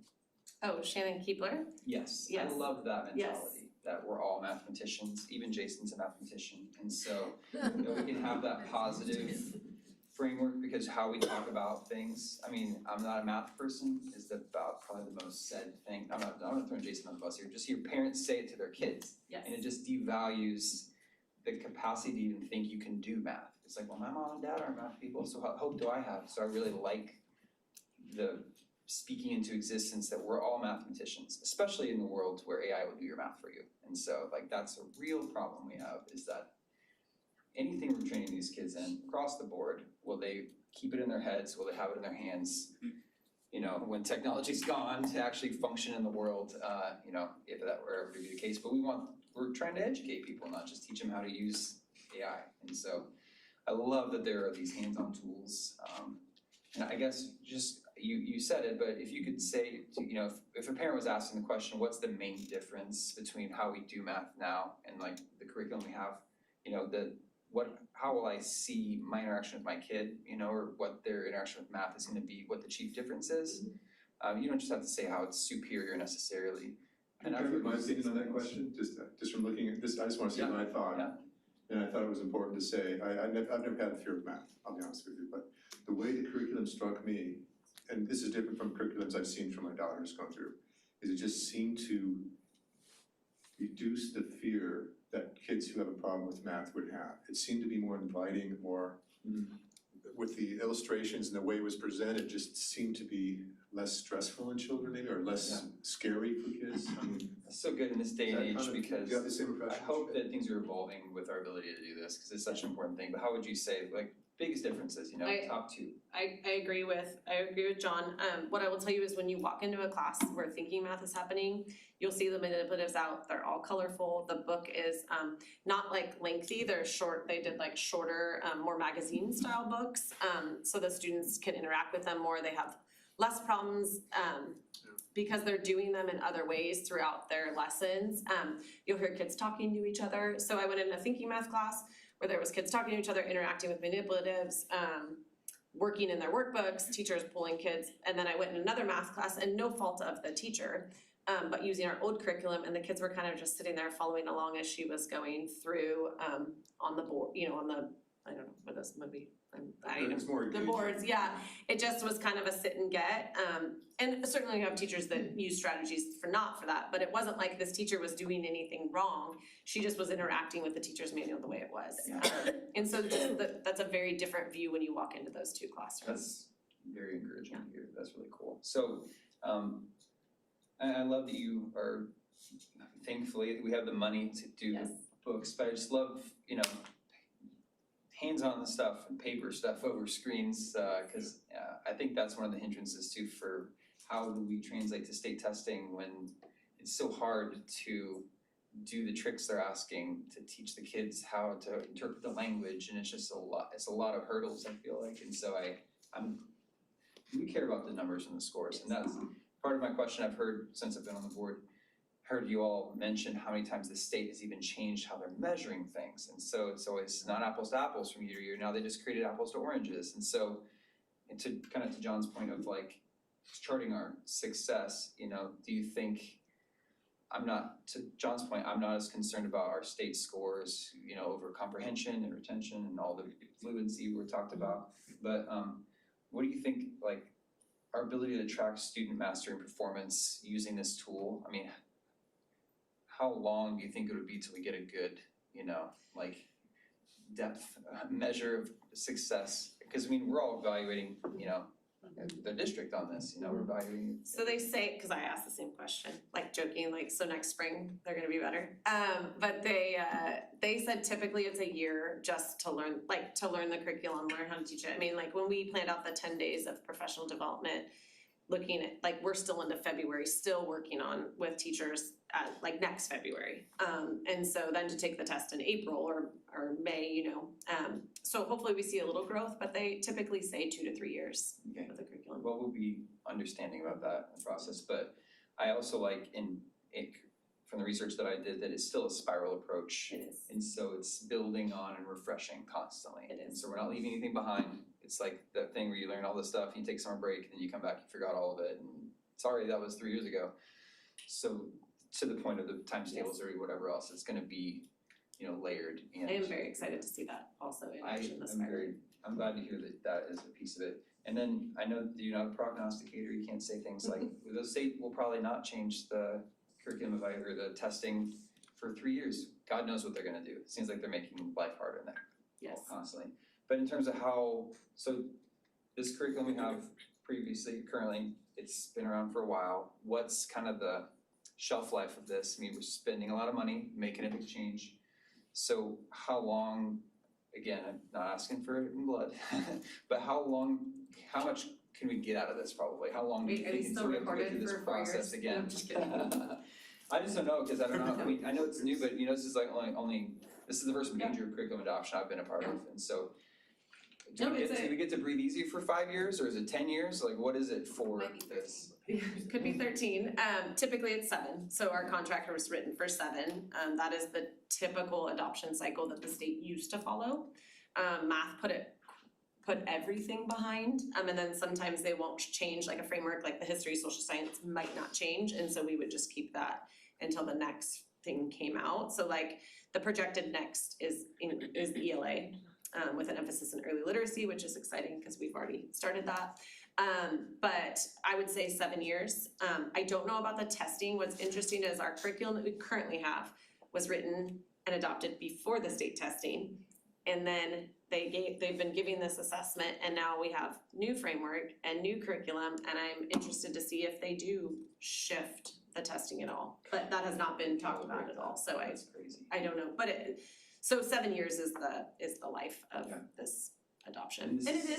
Oh, Shannon Keebler? Yes, Yes. I love that Yes. mentality, that we're all mathematicians, even Jason's a mathematician, and so, you know, we can have that positive framework, because how we talk about things, I mean, I'm not a math person, is about probably the most said thing, I'm not throwing Jason on the bus here, just hear parents say it to their kids, Yes. and it just devalues the capacity to even think you can do math. It's like, well, my mom and dad are math people, so what hope do I have? So I really like the speaking into existence that we're all mathematicians, especially in the world where AI will do your math for you. And so like that's a real problem we have, is that anything we're training these kids in across the board, will they keep it in their heads? Will they have it in their hands? You know, when technology's gone to actually function in the world, you know, if that were ever to be the case. But we're trying to educate people, not just teach them how to use AI. And so I love that there are these hands-on tools. And I guess just, you said it, but if you could say, you know, if a parent was asking the question, what's the main difference between how we do math now and like the curriculum we have, you know, how will I see my interaction with my kid, you know, or what their interaction with math is gonna be, what the chief difference is. You don't just have to say how it's superior necessarily. Can I give my opinion on that question, just from looking at this, I just wanna say what I thought. Yeah. And I thought it was important to say, I've never had a fear of math, I'll be honest with you, but the way the curriculum struck me, and this is different from curriculums I've seen from my daughters gone through, is it just seemed to reduce the fear that kids who have a problem with math would have. It seemed to be more inviting, more, with the illustrations and the way it was presented, just seemed to be less stressful in children maybe, or less scary for kids. I mean, It's so good in this day and age because do you have the same I impression? hope that things are evolving with our ability to do this, because it's such an important thing. But how would you say, like, biggest differences, you know, top two? I agree with John. What I will tell you is when you walk into a class where thinking math is happening, you'll see the manipulatives out, they're all colorful. The book is not like lengthy, they're short, they did like shorter, more magazine style books. So the students can interact with them more, they have less problems because they're doing them in other ways throughout their lessons. You'll hear kids talking to each other. So I went in a thinking math class where there was kids talking to each other, interacting with manipulatives, working in their workbooks, teachers pulling kids. And then I went in another math class, and no fault of the teacher, but using our old curriculum, and the kids were kind of just sitting there following along as she was going through on the board, you know, on the, I don't know, what this would be. It's more The engaging. boards, yeah, it just was kind of a sit and get, and certainly you have teachers that use strategies for that, but it wasn't like this teacher was doing anything wrong, she just was interacting with the teacher's manual the way it was. And so just that's a very different view when you walk into those two classrooms. That's very encouraging to hear, that's really cool. So, I love that you are, thankfully, we have the money to do Yes. books, but I just love, you know, hands-on stuff and paper stuff over screens, cause I think that's one of the hindrances too for how do we translate to state testing when it's so hard to do the tricks they're asking to teach the kids how to interpret the language, and it's just a lot of hurdles, I feel like, and so we care about the numbers and the scores, and that's part of my question I've heard since I've been on the board. Heard you all mention how many times the state has even changed how they're measuring things, and so it's always not apples to apples from year to year. Now they just created apples to oranges, and so, and to kind of to John's point of like charting our success, you know, do you think, to John's point, I'm not as concerned about our state scores, you know, over comprehension and retention and all the fluency we talked about, but what do you think, like, our ability to track student mastery and performance using this tool? I mean, how long do you think it would be till we get a good, you know, like depth measure of success? Because I mean, we're all evaluating, you know, the district on this, you know, we're evaluating. So they say, cause I asked the same question, like joking, like, so next spring, they're gonna be better. But they said typically it's a year just to learn the curriculum, learn how to teach it. I mean, like when we planned out the 10 days of professional development, looking at, like, we're still into February, still working on with teachers like next February. And so then to take the test in April or May, you know, so hopefully we see a little growth, but they typically say 2 to 3 years Okay. with the curriculum. Well, we'll be understanding about that in the process, but I also like from the research that I did, that it's still a spiral approach. It is. And so it's building on and refreshing constantly. It is. And so we're not leaving anything behind. It's like that thing where you learn all this stuff, you take summer break, then you come back, you forgot all of it, and sorry, that was 3 years ago. So to the point of the times tables or whatever else, it's gonna be, you know, layered and. I am very excited to see that also in action this spring. I'm glad to hear that that is a piece of it. And then I know that you're not a prognosticator, you can't say things like, the state will probably not change the curriculum of either the testing for 3 years. God knows what they're gonna do. It seems like they're making life harder in there Yes. constantly. But in terms of how, so this curriculum we have currently, it's been around for a while. What's kind of the shelf life of this? I mean, we're spending a lot of money, making a big change. So how long, again, I'm not asking for it in blood, but how much can we get out of this probably? How long do you Wait, are think you until still we have to go through recorded this for 4 years? process again? No, I'm just kidding. I just don't know, cause I don't know, I mean, I know it's new, but you know, this is like this is the first major curriculum adoption I've been a part of, and so. Do No, we get to breathe easy for 5 years, or is it 10 years? Like, what is it for Might be this? Could be 13. Typically it's 7, so our contract was written for 7. That is the typical adoption cycle that the state used to follow. Math put everything behind, and then sometimes they won't change, like a framework, like the history, social science might not change, and so we would just keep that until the next thing came out. So like the projected next is ELA, with an emphasis in early literacy, which is exciting because we've already started that. But I would say 7 years. I don't know about the testing. What's interesting is our curriculum that we currently have was written and adopted before the state testing. And then they've been giving this assessment, and now we have new framework and new curriculum, and I'm interested to see if they do shift the testing at all. But that has not been talked about at all, so That's crazy. I don't know, but so 7 years is the life of Yeah. this adoption. And this And it is-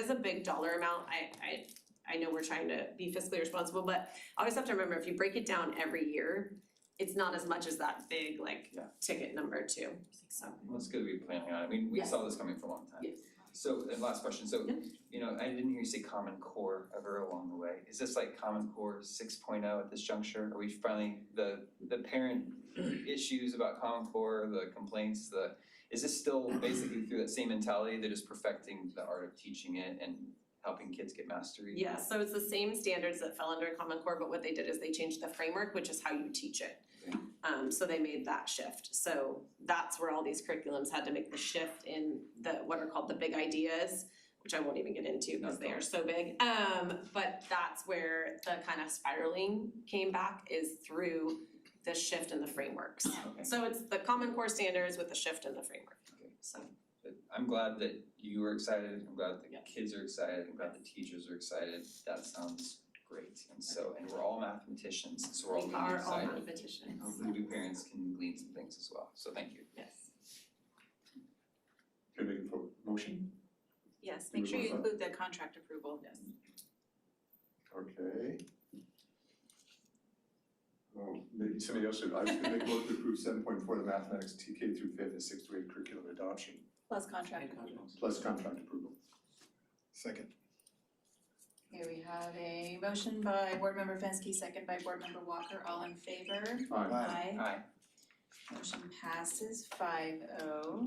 is a big dollar amount. I know we're trying to be fiscally responsible, but I always have to remember, if you break it down every year, it's not as much as that big Yeah. ticket number too, so. Well, it's good to be planning on it. I mean, we Yes. saw this coming for a long time. Yes. So, and last question, so, Yeah. you know, I didn't hear you say Common Core ever along the way. Is this like Common Core 6.0 at this juncture? Are we finally, the parent issues about Common Core, the complaints, is this still basically through that same mentality, they're just perfecting the art of teaching it and helping kids get mastery? Yeah, so it's the same standards that fell under Common Core, but what they did is they changed the framework, which is how you teach it. So they made that shift. So that's where all these curriculums had to make the shift in what are called the big ideas, which I won't even get into because they are so big. But that's where the kind of spiraling came back, is through the shift in the frameworks. Okay. So it's the Common Core standards with the shift in the framework, Okay. so. But I'm glad that you are excited, I'm glad the Yeah. kids are excited, I'm glad the teachers are excited, that sounds great. And we're all mathematicians, so we're all We gonna be are all excited. mathematicians. Hopefully new parents can glean some things as well, so thank you. Yes. Can I make a motion? Yes, make sure you include the contract approval. Yes. Okay. Oh, maybe somebody else should, I was gonna make a motion to approve 7.4, the mathematics TK through 5th and 6th grade curriculum adoption, Plus contract approval. plus contract approval. Second. Here we have a motion by Board Member Fenske, second by Board Member Walker, all in favor? Aye. Aye. Motion passes 5-0.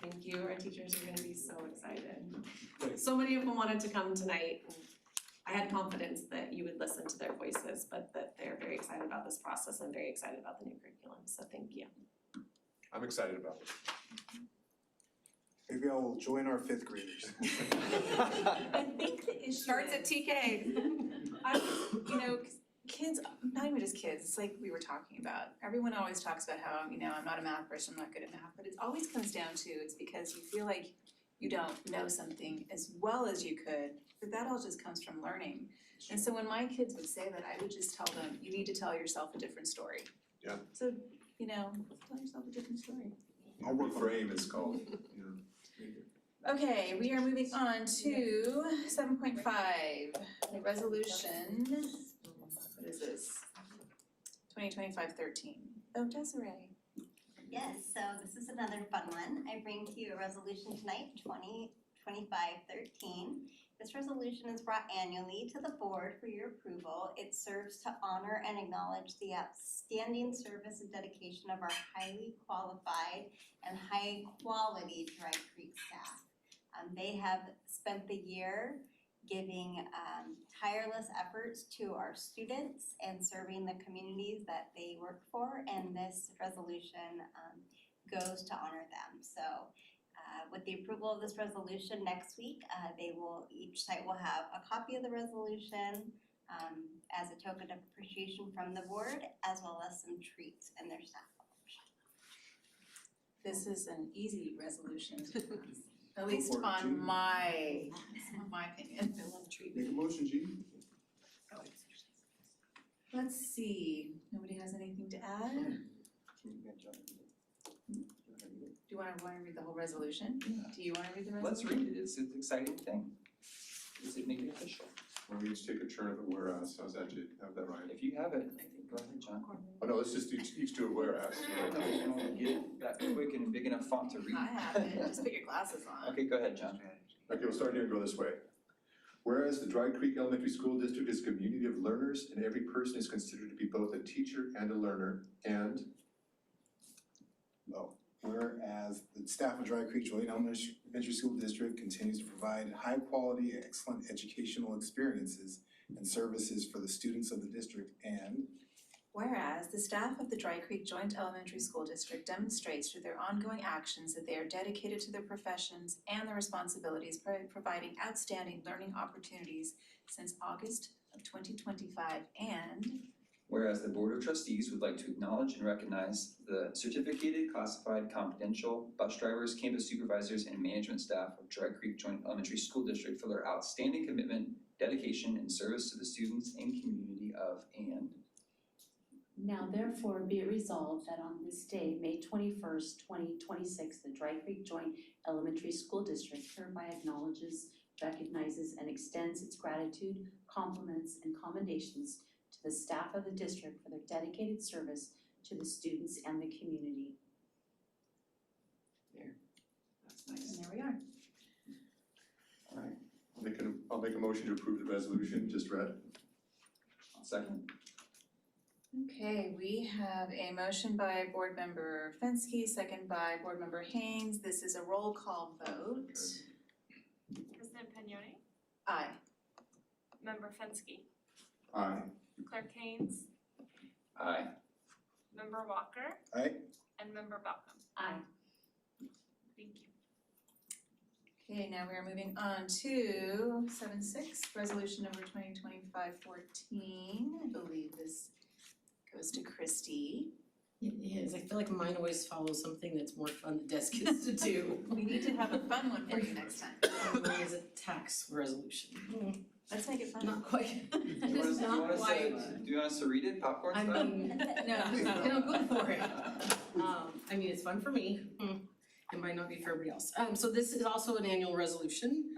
Thank you, our teachers are gonna be so excited. So many of them wanted to come tonight. I had confidence that you would listen to their voices, but that they're very excited about this process and very excited about the new curriculum, so thank you. I'm excited about it. Maybe I will join our 5th graders. I think the issue Starts at is- TK. you know, 'cause kids, not even just kids, it's like we were talking about. Everyone always talks about how, you know, I'm not a math person, I'm not good at math, but it always comes down to, it's because you feel like you don't know something as well as you could, but that all just comes from learning. And so when my kids would say that, I would just tell them, you need to tell yourself a different story. Yeah. So, you know, tell yourself a different story. I'll work on it. Reframe is called, you know. Okay, we are moving on to 7.5, the resolution, what is this? 2025-13. Oh, Desiree. Yes, so this is another fun one. I bring to you a resolution tonight, 2025-13. This resolution is brought annually to the board for your approval. It serves to honor and acknowledge the outstanding service and dedication of our highly qualified and high-quality Dry Creek staff. They have spent the year giving tireless efforts to our students and serving the communities that they work for, and this resolution goes to honor them. So with the approval of this resolution next week, each site will have a copy of the resolution as a token of appreciation from the board, as well as some treats in their staff lounge. This is an easy resolution to pass, at least for it, on Jean. my opinion. Make a motion, Jean. Let's see, nobody has anything to add? Do you wanna read the whole resolution? Yeah. Do you wanna read the resolution? Let's read it, it's an exciting thing. Does it make it official? Why don't we each take a turn of a whereas, how's that, Jake, have that right? If you have it, I think, go ahead, John. Oh, no, let's just each do a whereas. Get that quick and big enough font to read. I have it, just put your glasses on. Okay, go ahead, John. Okay, we'll start here and go this way. Whereas the Dry Creek Elementary School District is a community of learners and every person is considered to be both a teacher and a learner, and Whereas the staff of Dry Creek Joint Elementary School District continues to provide high-quality, excellent educational experiences and services for the students of the district, and Whereas the staff of the Dry Creek Joint Elementary School District demonstrates through their ongoing actions that they are dedicated to their professions and their responsibilities, providing outstanding learning opportunities since August of 2025, and Whereas the Board of Trustees would like to acknowledge and recognize the certificated, classified, confidential bus drivers, campus supervisors, and management staff of Dry Creek Joint Elementary School District for their outstanding commitment, dedication, and service to the students and community of and. Now therefore be it resolved that on this day, May 21st, 2026, the Dry Creek Joint Elementary School District hereby acknowledges, recognizes, and extends its gratitude, compliments, and commendations to the staff of the district for their dedicated service to the students and the community. That's nice. there we are. Alright, I'll make a motion to approve the resolution just read. I'll second. Okay, we have a motion by Board Member Fenske, second by Board Member Haynes. This is a roll call vote. President Pignoni, Aye. Member Fenske, Aye. Clerk Haynes, Aye. Member Walker, Aye. and Member Malcolm. Aye. Thank you. Okay, now we are moving on to 7.6, resolution number 2025-14. I believe this goes to Christie. It is, I feel like mine always follows something that's more fun the desk gets to do. We need to have a fun one for you next time. Mine is a tax resolution. Let's make it fun. Not quite, Do you want it's us, not quite. do you want us to read it, popcorn I style? mean, No. go for it. I mean, it's fun for me, it might not be for everybody else. So this is also an annual resolution.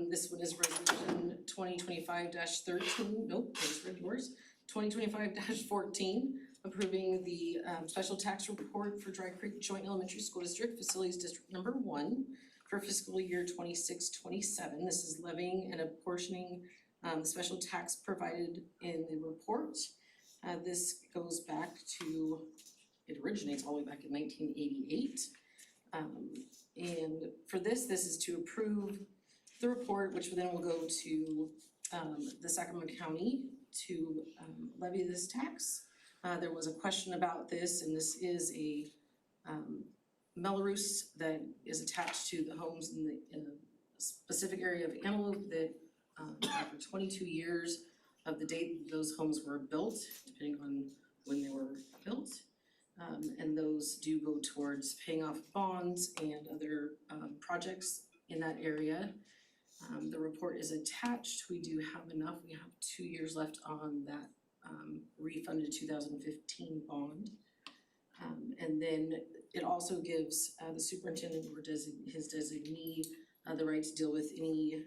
This one is resolution 2025-13, nope, I just read yours. 2025-14, approving the special tax report for Dry Creek Joint Elementary School District, Facilities District Number 1 for fiscal year 26-27. This is levying and apportioning the special tax provided in the report. This goes back to, it originates all the way back in 1988. And for this is to approve the report, which then will go to the Sacramento County to levy this tax. There was a question about this, and this is a Melrose that is attached to the homes in a specific area of Antelope that after 22 years of the date those homes were built, depending on when they were built. And those do go towards paying off bonds and other projects in that area. The report is attached. We do have enough. We have 2 years left on that refunded 2015 bond. And then it also gives the superintendent or his designee the right to deal with any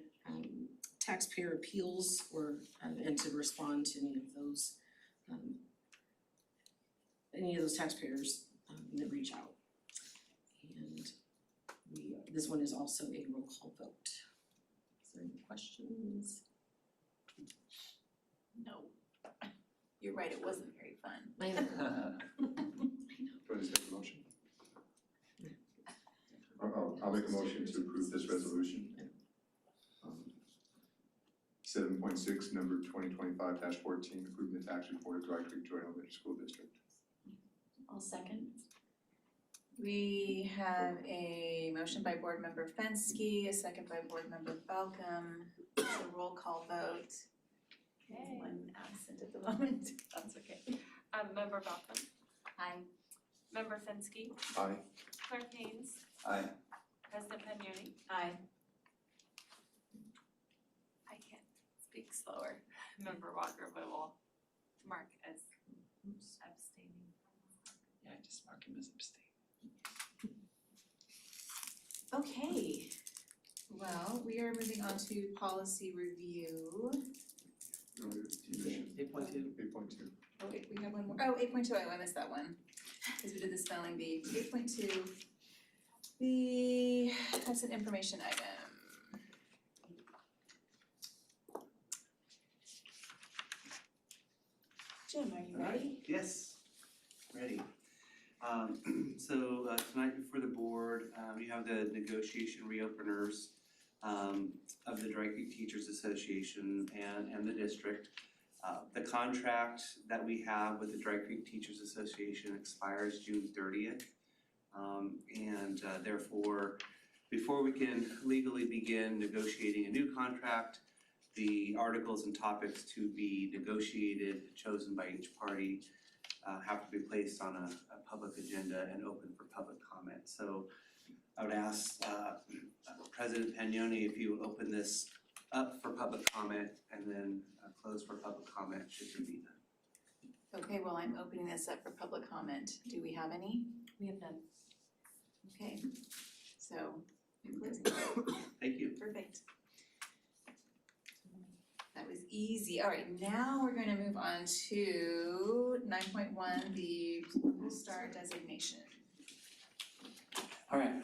taxpayer appeals or and to respond to any of those taxpayers that reach out. And this one is also a roll call vote. Is there any questions? No. You're right, it wasn't very fun. I know. Do I just make a motion? I'll make a motion to approve this resolution. 7.6, number 2025-14, approving the tax report of Dry Creek Joint Elementary School District. I'll second. We have a motion by Board Member Fenske, a second by Board Member Falcom. It's a roll call vote. Okay. One absent at the moment. That's okay. Member Balcom, Aye. Member Fenske, Aye. Clerk Haynes, Aye. President Pagnoni. Aye. I can't speak slower. Member Walker, but will mark as abstaining. Yeah, just mark him as abstain. Okay. Well, we are moving on to policy review. No, you mentioned 8.2. 8.2. Oh wait, we have one more. Oh, 8.2, I missed that one. Because we did the spelling bee. 8.2, that's an information item. Jim, are you ready? Yes, ready. So tonight before the board, you have the negotiation reopeners of the Dry Creek Teachers Association and the district. The contract that we have with the Dry Creek Teachers Association expires June 30th. And therefore, before we can legally begin negotiating a new contract, the articles and topics to be negotiated, chosen by each party, have to be placed on a public agenda and open for public comment. So I would ask President Pagnoni if you would open this up for public comment and then close for public comment should there be none. Okay, well, I'm opening this up for public comment. Do we have any? We have none. Okay, so I'm closing. Thank you. Perfect. That was easy. All right, now we're going to move on to 9.1, the Purple Star designation. All right,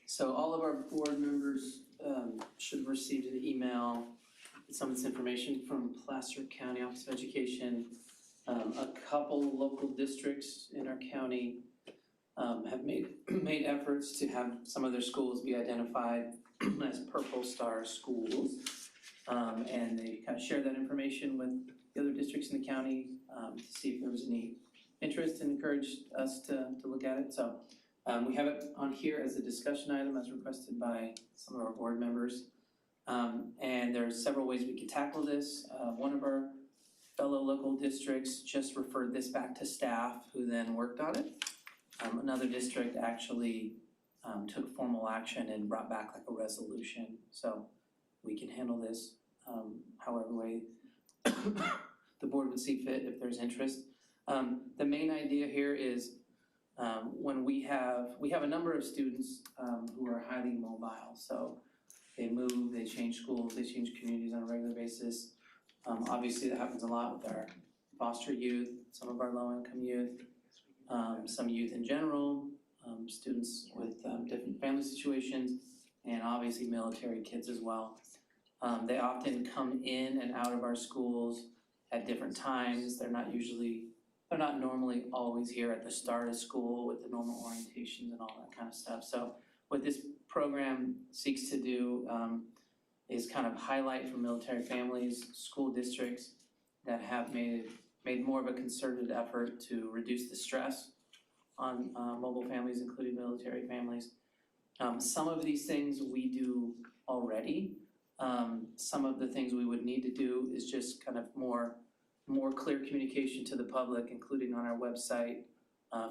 so all of our board members should have received an email with some of this information from Placer County Office of Education. A couple local districts in our county have made efforts to have some of their schools be identified as Purple Star schools. And they kind of shared that information with the other districts in the county to see if there was any interest and encouraged us to look at it. So we have it on here as a discussion item as requested by some of our board members. And there are several ways we could tackle this. One of our fellow local districts just referred this back to staff who then worked on it. Another district actually took formal action and brought back like a resolution. So we can handle this however way the board would see fit if there's interest. The main idea here is when we have a number of students who are highly mobile. So they move, they change schools, they change communities on a regular basis. Obviously that happens a lot with our foster youth, some of our low-income youth, some youth in general, students with different family situations, and obviously military kids as well. They often come in and out of our schools at different times. They're not normally always here at the start of school with the normal orientations and all that kind of stuff. So what this program seeks to do is kind of highlight for military families, school districts that have made more of a concerted effort to reduce the stress on mobile families, including military families. Some of these things we do already. Some of the things we would need to do is just kind of more clear communication to the public, including on our website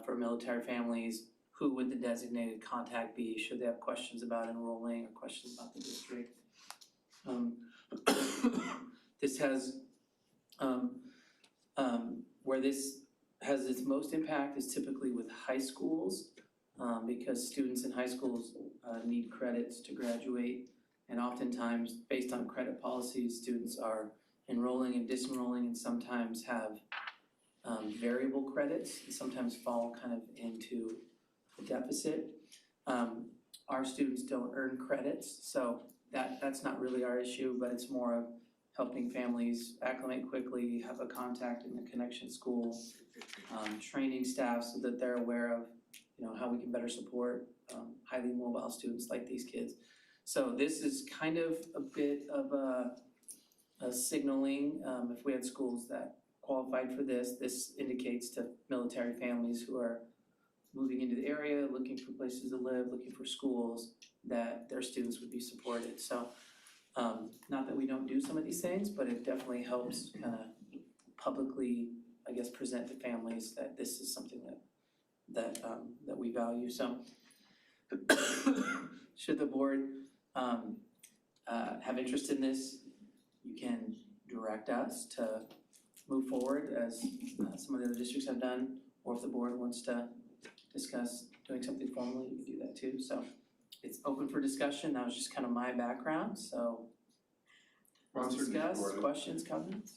for military families. Who would the designated contact be should they have questions about enrolling or questions about the district? This has, where this has its most impact is typically with high schools. because students in high schools need credits to graduate. And oftentimes, based on credit policies, students are enrolling and disenrolling and sometimes have variable credits and sometimes fall kind of into a deficit. Our students don't earn credits, so that's not really our issue, but it's more of helping families acclimate quickly, have a contact in the connection school, training staff so that they're aware of, how we can better support highly mobile students like these kids. So this is kind of a bit of a signaling, if we had schools that qualified for this indicates to military families who are moving into the area, looking for places to live, looking for schools, that their students would be supported. So not that we don't do some of these things, but it definitely helps kind of publicly, I guess, present to families that this is something that we value. So should the board have interest in this, you can direct us to move forward as some of the other districts have done, or if the board wants to discuss doing something formally, you can do that too. So it's open for discussion. That was just kind of my background, so Well, I'm let's certainly discuss, supportive. questions, comments?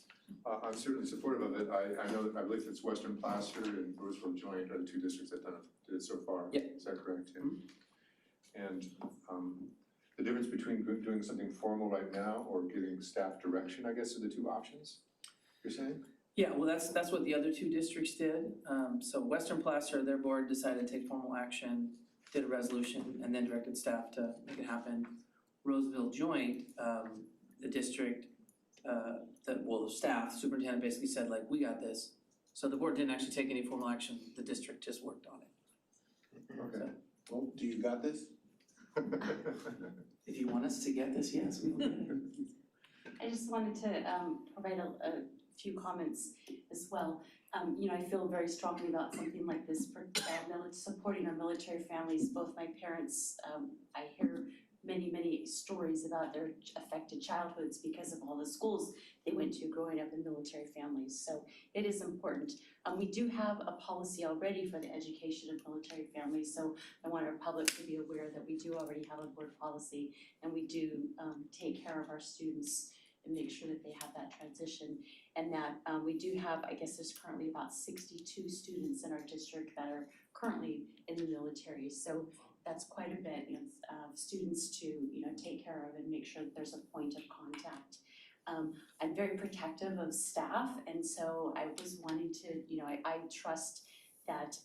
I'm certainly supportive of it. I believe it's Western Placer and Roseville Joint are the two districts that did it so far. Yeah. Is that correct, Tim? And the difference between doing something formal right now or getting staff direction, I guess, are the two options, you're saying? Yeah, well, that's what the other two districts did. So Western Placer, their board decided to take formal action, did a resolution, and then directed staff to make it happen. Roseville Joint, the district, the staff, superintendent basically said like, we got this. So the board didn't actually take any formal action, the district just worked on it. Okay. Well, do you got this? If you want us to get this, yes, we will get it. I just wanted to provide a few comments as well. I feel very strongly about something like this for supporting our military families. Both my parents, I hear many stories about their affected childhoods because of all the schools they went to growing up in military families. So it is important. We do have a policy already for the education of military families, so I want our public to be aware that we do already have a board policy and we do take care of our students and make sure that they have that transition. And that we do have, I guess there's currently about 62 students in our district that are currently in the military. So that's quite a bit of students to take care of and make sure that there's a point of contact. I'm very protective of staff, and so I was wanting to, I trust that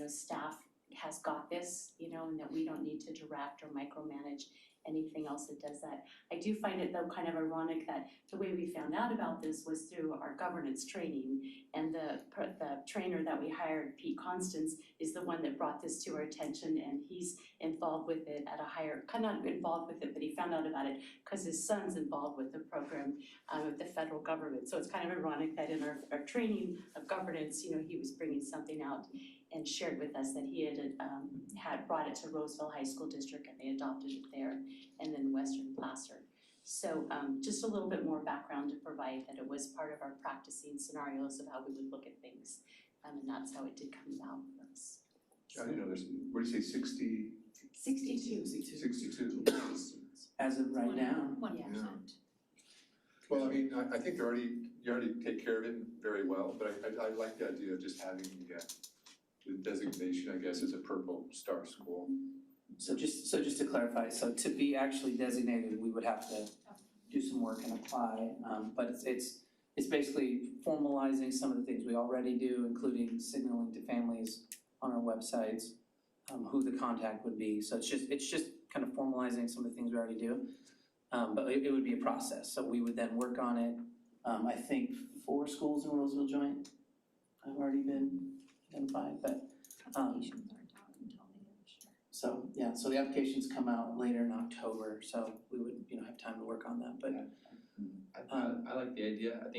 staff has got this, and that we don't need to direct or micromanage anything else that does that. I do find it though kind of ironic that the way we found out about this was through our governance training, and the trainer that we hired, Pete Constance, is the one that brought this to our attention, and he's involved with it at a higher, not involved with it, but he found out about it because his son's involved with the program with the federal government. So it's kind of ironic that in our training of governance, he was bringing something out and shared with us that he had brought it to Roseville High School District and they adopted it there, and then Western Placer. So just a little bit more background to provide that it was part of our practicing scenarios of how we would look at things, and that's how it did come about for us. I didn't know there's, what do you say, 60? 62. 62. As of right now. 1%. Well, I mean, I think you already take care of it very well, but I like the idea of just having the designation, I guess, as a Purple Star school. So just to clarify, so to be actually designated, we would have to do some work and apply, but it's basically formalizing some of the things we already do, including signaling to families on our websites, who the contact would be. So it's just kind of formalizing some of the things we already do. But it would be a process, so we would then work on it. I think 4 schools in Roseville Joint have already been identified, but Applications aren't out until the end of the year. so yeah, so the applications come out later in October, so we would, have time to work on that, but I like the idea. I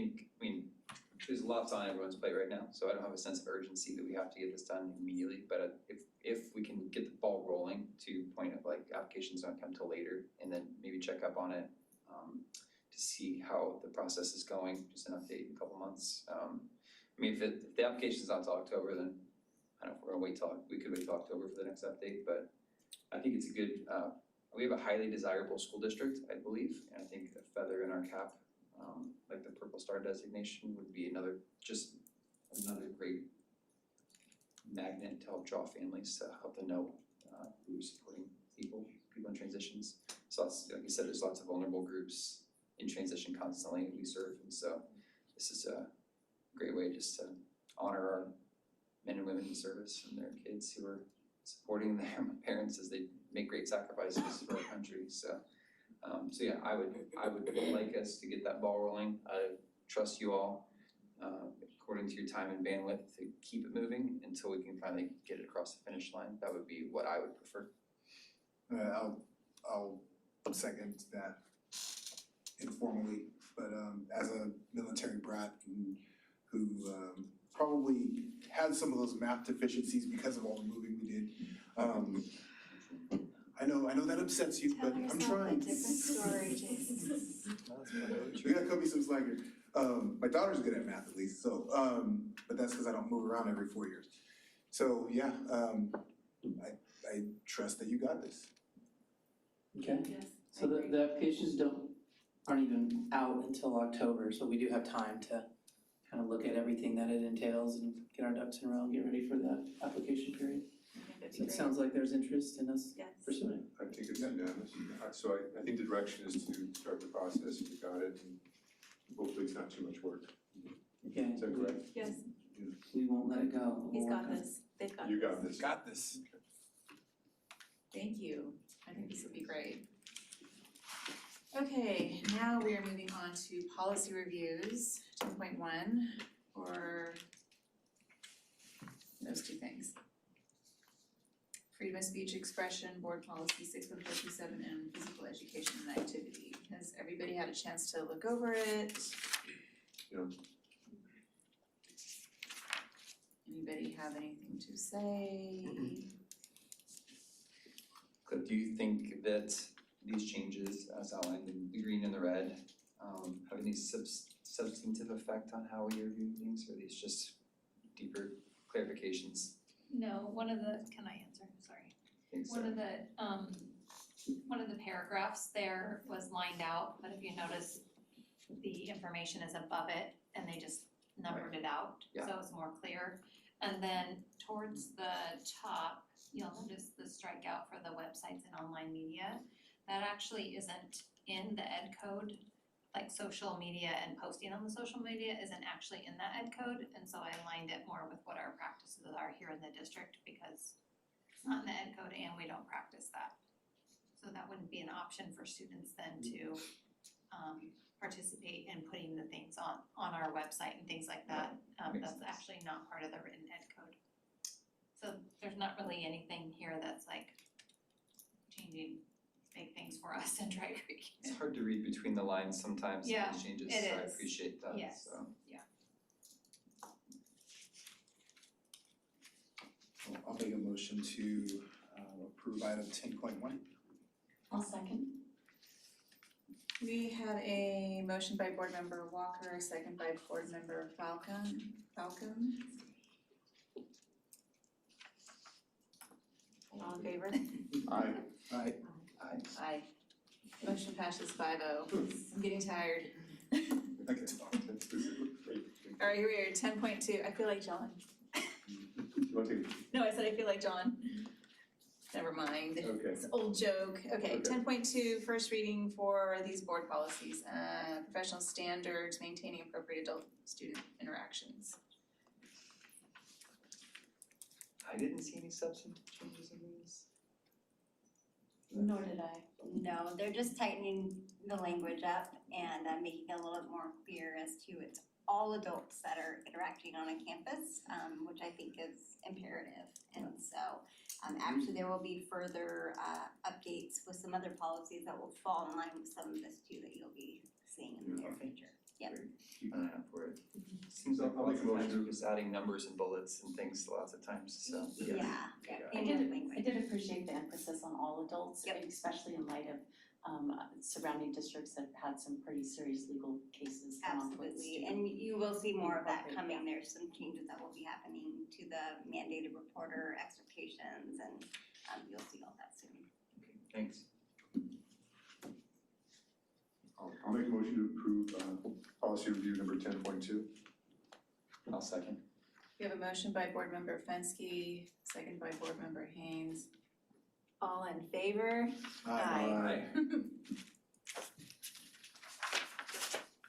mean, there's lots on everyone's plate right now, so I don't have a sense of urgency that we have to get this done immediately, but if we can get the ball rolling to point of like applications don't come till later, and then maybe check up on it to see how the process is going, just an update in a couple months. I mean, if the application's not till October, then I I don't know if we're gonna wait till, we could wait till October for the next update, but I think it's a good, we have a highly desirable school district, I believe, and I think a feather in our cap, like the Purple Star designation would be another great magnet to help draw families, to help them know, who's supporting people in transitions. So that's, like you said, there's lots of vulnerable groups in transition constantly we serve, and so this is a great way just to honor our men and women in service and their kids who are supporting their parents as they make great sacrifices for our country, so yeah, I would like us to get that ball rolling. I trust you all, according to your time and bandwidth, to keep it moving until we can finally get it across the finish line. That would be what I would prefer. I'll second that informally, but as a military brat who probably had some of those math deficiencies because of all the moving we did. I know that upsets you, but I'm trying. Different story, Jason. You gotta cut me some slack here. My daughter's good at math at least, so, but that's because I don't move around every 4 years. So, yeah, I trust that you got this. Okay, Yes, I so agree. the applications aren't even out until October, so we do have time to kind of look at everything that it entails and get our ducks in a row and get ready for that application period. I think that'd be So it great. sounds like there's interest in us Yes. pursuing it. I think it's unanimous. So I think the direction is to start the process, we got it, and hopefully it's not too much work. Okay, Is that correct? Yes, we won't let it go. he's We'll got work on it. this, they've got this. You got this. Got this. Thank you, I think this will be great. Okay, now we are moving on to policy reviews, 10.1, or those two things. Freedom of speech expression, board policy 6.427, and physical education and activity. Has everybody had a chance to look over it? Yeah. Anybody have anything to say? Cliff, do you think that these changes, as outlined in the green and the red, have any substantive effect on how we review things, or are these just deeper clarifications? No, can I answer? Sorry. Things One that- of the paragraphs there was lined out, but if you notice, the information is above it and they just numbered it out, Yeah. so it's more clear. And then towards the top, you'll notice the strikeout for the websites and online media. That actually isn't in the ed code, like social media and posting on the social media isn't actually in that ed code. And so I aligned it more with what our practices are here in the district because it's not in the ed code and we don't practice that. So that wouldn't be an option for students then to participate in putting the things on our website and things like that. Makes That's sense. actually not part of the written ed code. So there's not really anything here that's like changing big things for us in Dry Creek. It's hard to read between the lines sometimes, Yeah, these changes, it so I is. appreciate that, Yes. so. I'll make a motion to approve item 10.1. I'll second. We had a motion by board member Walker, a second by board member Falcon. All in favor? Aye. Aye. Aye. Motion passes 5-0. I'm getting tired. I can talk. All right, here we are, 10.2. I feel like John. You want to take, No, I said I feel like John. Never mind. okay. It's an old joke. Okay, Okay. 10.2, first reading for these board policies. Professional standards, maintaining appropriate adult-student interactions. I didn't see any substantive changes in these. Nor did I. No, they're just tightening the language up and making it a little bit more clear as to it's all adults that are interacting on a campus, which I think is imperative. And so, actually there will be further updates with some other policies that will fall in line with some of this too that you'll be seeing in the near future. Yep. Keep an eye out for it. Seems like I'll lots make of a times motion. we're just adding numbers and bullets and things lots of times, so. Yeah, I changing the did, language. I did appreciate the emphasis on all adults, Yep. especially in light of surrounding districts that have had some pretty serious legal cases come up with Absolutely, student. and you will see more of that Appropriate, coming. There's some changes that will be happening to the mandated reporter expectations, and you'll see all that soon. Thanks. I'll make a motion to approve policy review number 10.2. I'll second. We have a motion by Board Member Fenske, second by Board Member Haynes. All in favor? Aye.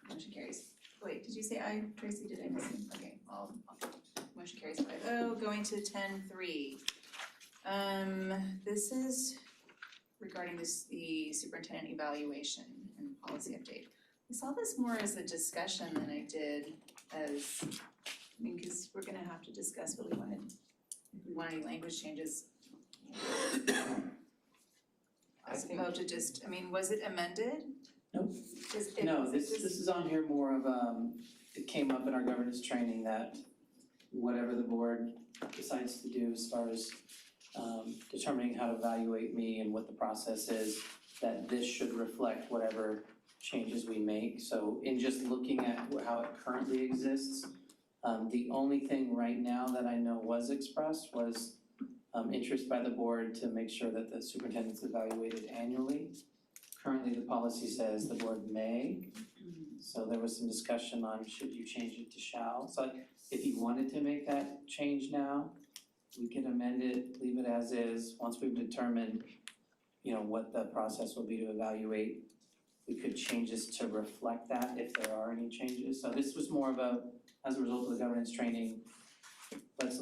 Motion carries. Wait, did you say aye, Tracy? Did I miss it? Okay, motion carries 5-0. Going to 10.3. This is regarding the superintendent evaluation and policy update. I saw this more as a discussion than I did as, I mean, cause we're gonna have to discuss what we wanted, if we want any language changes. As opposed to just, I mean, was it amended? Nope. No, this is on here more of, it came up in our governance training that whatever the board decides to do as far as determining how to evaluate me and what the process is, that this should reflect whatever changes we make. So in just looking at how it currently exists, the only thing right now that I know was expressed was interest by the board to make sure that the superintendent's evaluated annually. Currently, the policy says the board may, so there was some discussion on should you change it to shall. So if you wanted to make that change now, we can amend it, leave it as is. Once we've determined, what the process will be to evaluate, we could change this to reflect that if there are any changes. So this was more of as a result of the governance training, let's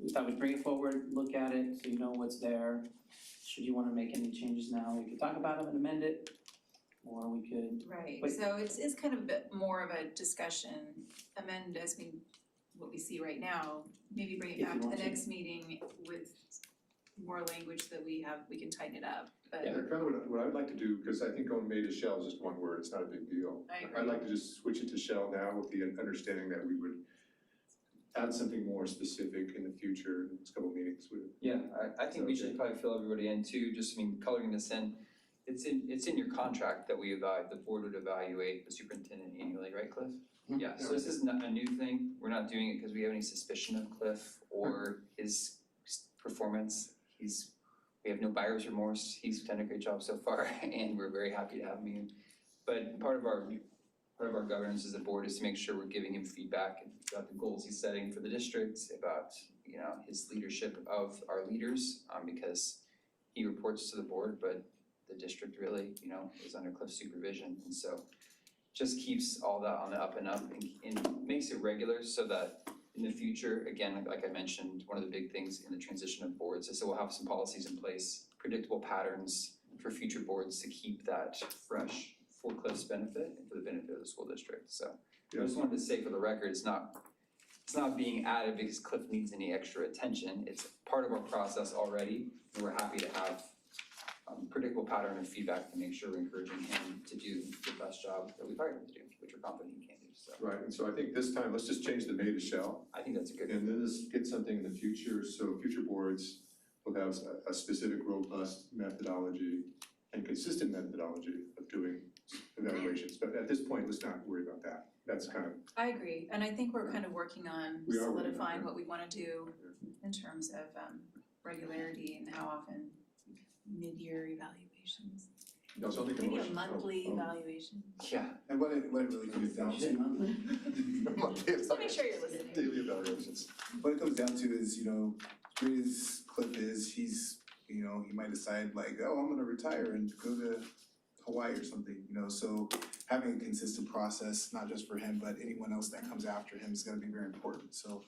we thought we'd bring it forward, look at it, so you know what's there. Should you wanna make any changes now, we could talk about them and amend it, or we could. Right, Wait. so it's kind of a bit more of a discussion, amend what we see right now, maybe bring it If you back to the want to. next meeting with more language that we can tighten it up, but Yeah, kind of what I'd like to do, because I think going may to shall is just one word, it's not a big deal. I agree. I'd like to just switch it to shall now with the understanding that we would add something more specific in the future, in the next couple of meetings with. Yeah, I think we Okay. should probably fill everybody in too, just, coloring this in. It's in your contract that the board would evaluate the superintendent annually, right, Cliff? Yeah, so this is not a new thing, we're not doing it because we have any suspicion of Cliff or his performance. We have no buyer's remorse, he's done a great job so far, and we're very happy to have him in. But part of our governance as a board is to make sure we're giving him feedback about the goals he's setting for the district, about, his leadership of our leaders, because he reports to the board, but the district really, is under Cliff's supervision, and so just keeps all that on the up and up and makes it regular so that in the future, again, like I mentioned, one of the big things in the transition of boards is that we'll have some policies in place, predictable patterns for future boards to keep that fresh for Cliff's benefit and for the benefit of the school district, so. I just wanted to say for the record, it's not being added because Cliff needs any extra attention, it's part of our process already, and we're happy to have predictable pattern of feedback to make sure we're encouraging him to do the best job that we've hired him to do, which we're confident he can do, so. Right, and so I think this time, let's just change the may to shall, I think that's a good. and then let's get something in the future, so future boards will have a specific robust methodology and consistent methodology of doing evaluations, but at this point, let's not worry about that. That's kind of, I agree, and I think we're kind of working on We are working on solidifying it. what we wanna do in terms of regularity and how often mid-year evaluations. no, so I'll make a Maybe a motion. monthly Oh. evaluation. Yeah, And what it really comes down You said to, monthly? Just to make sure you're listening. Daily evaluations. what it comes down to is, great as Cliff is, he might decide like, oh, I'm gonna retire and go to Hawaii or something, so having a consistent process, not just for him, but anyone else that comes after him is gonna be very important, so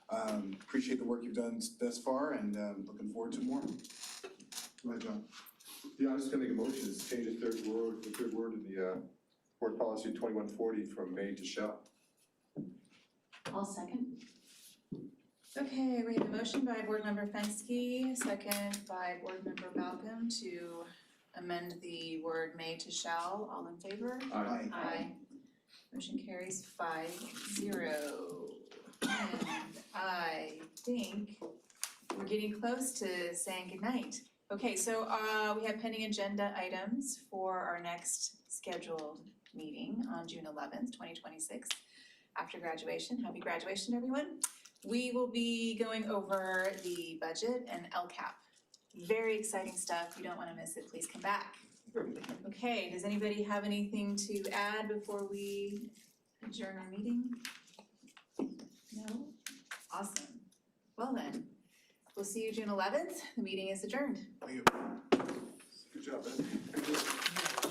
appreciate the work you've done thus far and looking forward to more. Go ahead, John. Yeah, I'm just gonna make a motion, is change the third word in the board policy 2140 from may to shall. I'll second. Okay, we have a motion by Board Member Fenske, second by Board Member Malcolm to amend the word may to shall. All in favor? Aye. Aye. Motion carries 5-0. And I think we're getting close to saying goodnight. Okay, so we have pending agenda items for our next scheduled meeting on June 11th, 2026, after graduation. Happy graduation, everyone. We will be going over the budget and LCAP. Very exciting stuff. You don't want to miss it. Please come back. Okay, does anybody have anything to add before we adjourn our meeting? No? Awesome. Well then, we'll see you June 11th. The meeting is adjourned. Good job, Ed.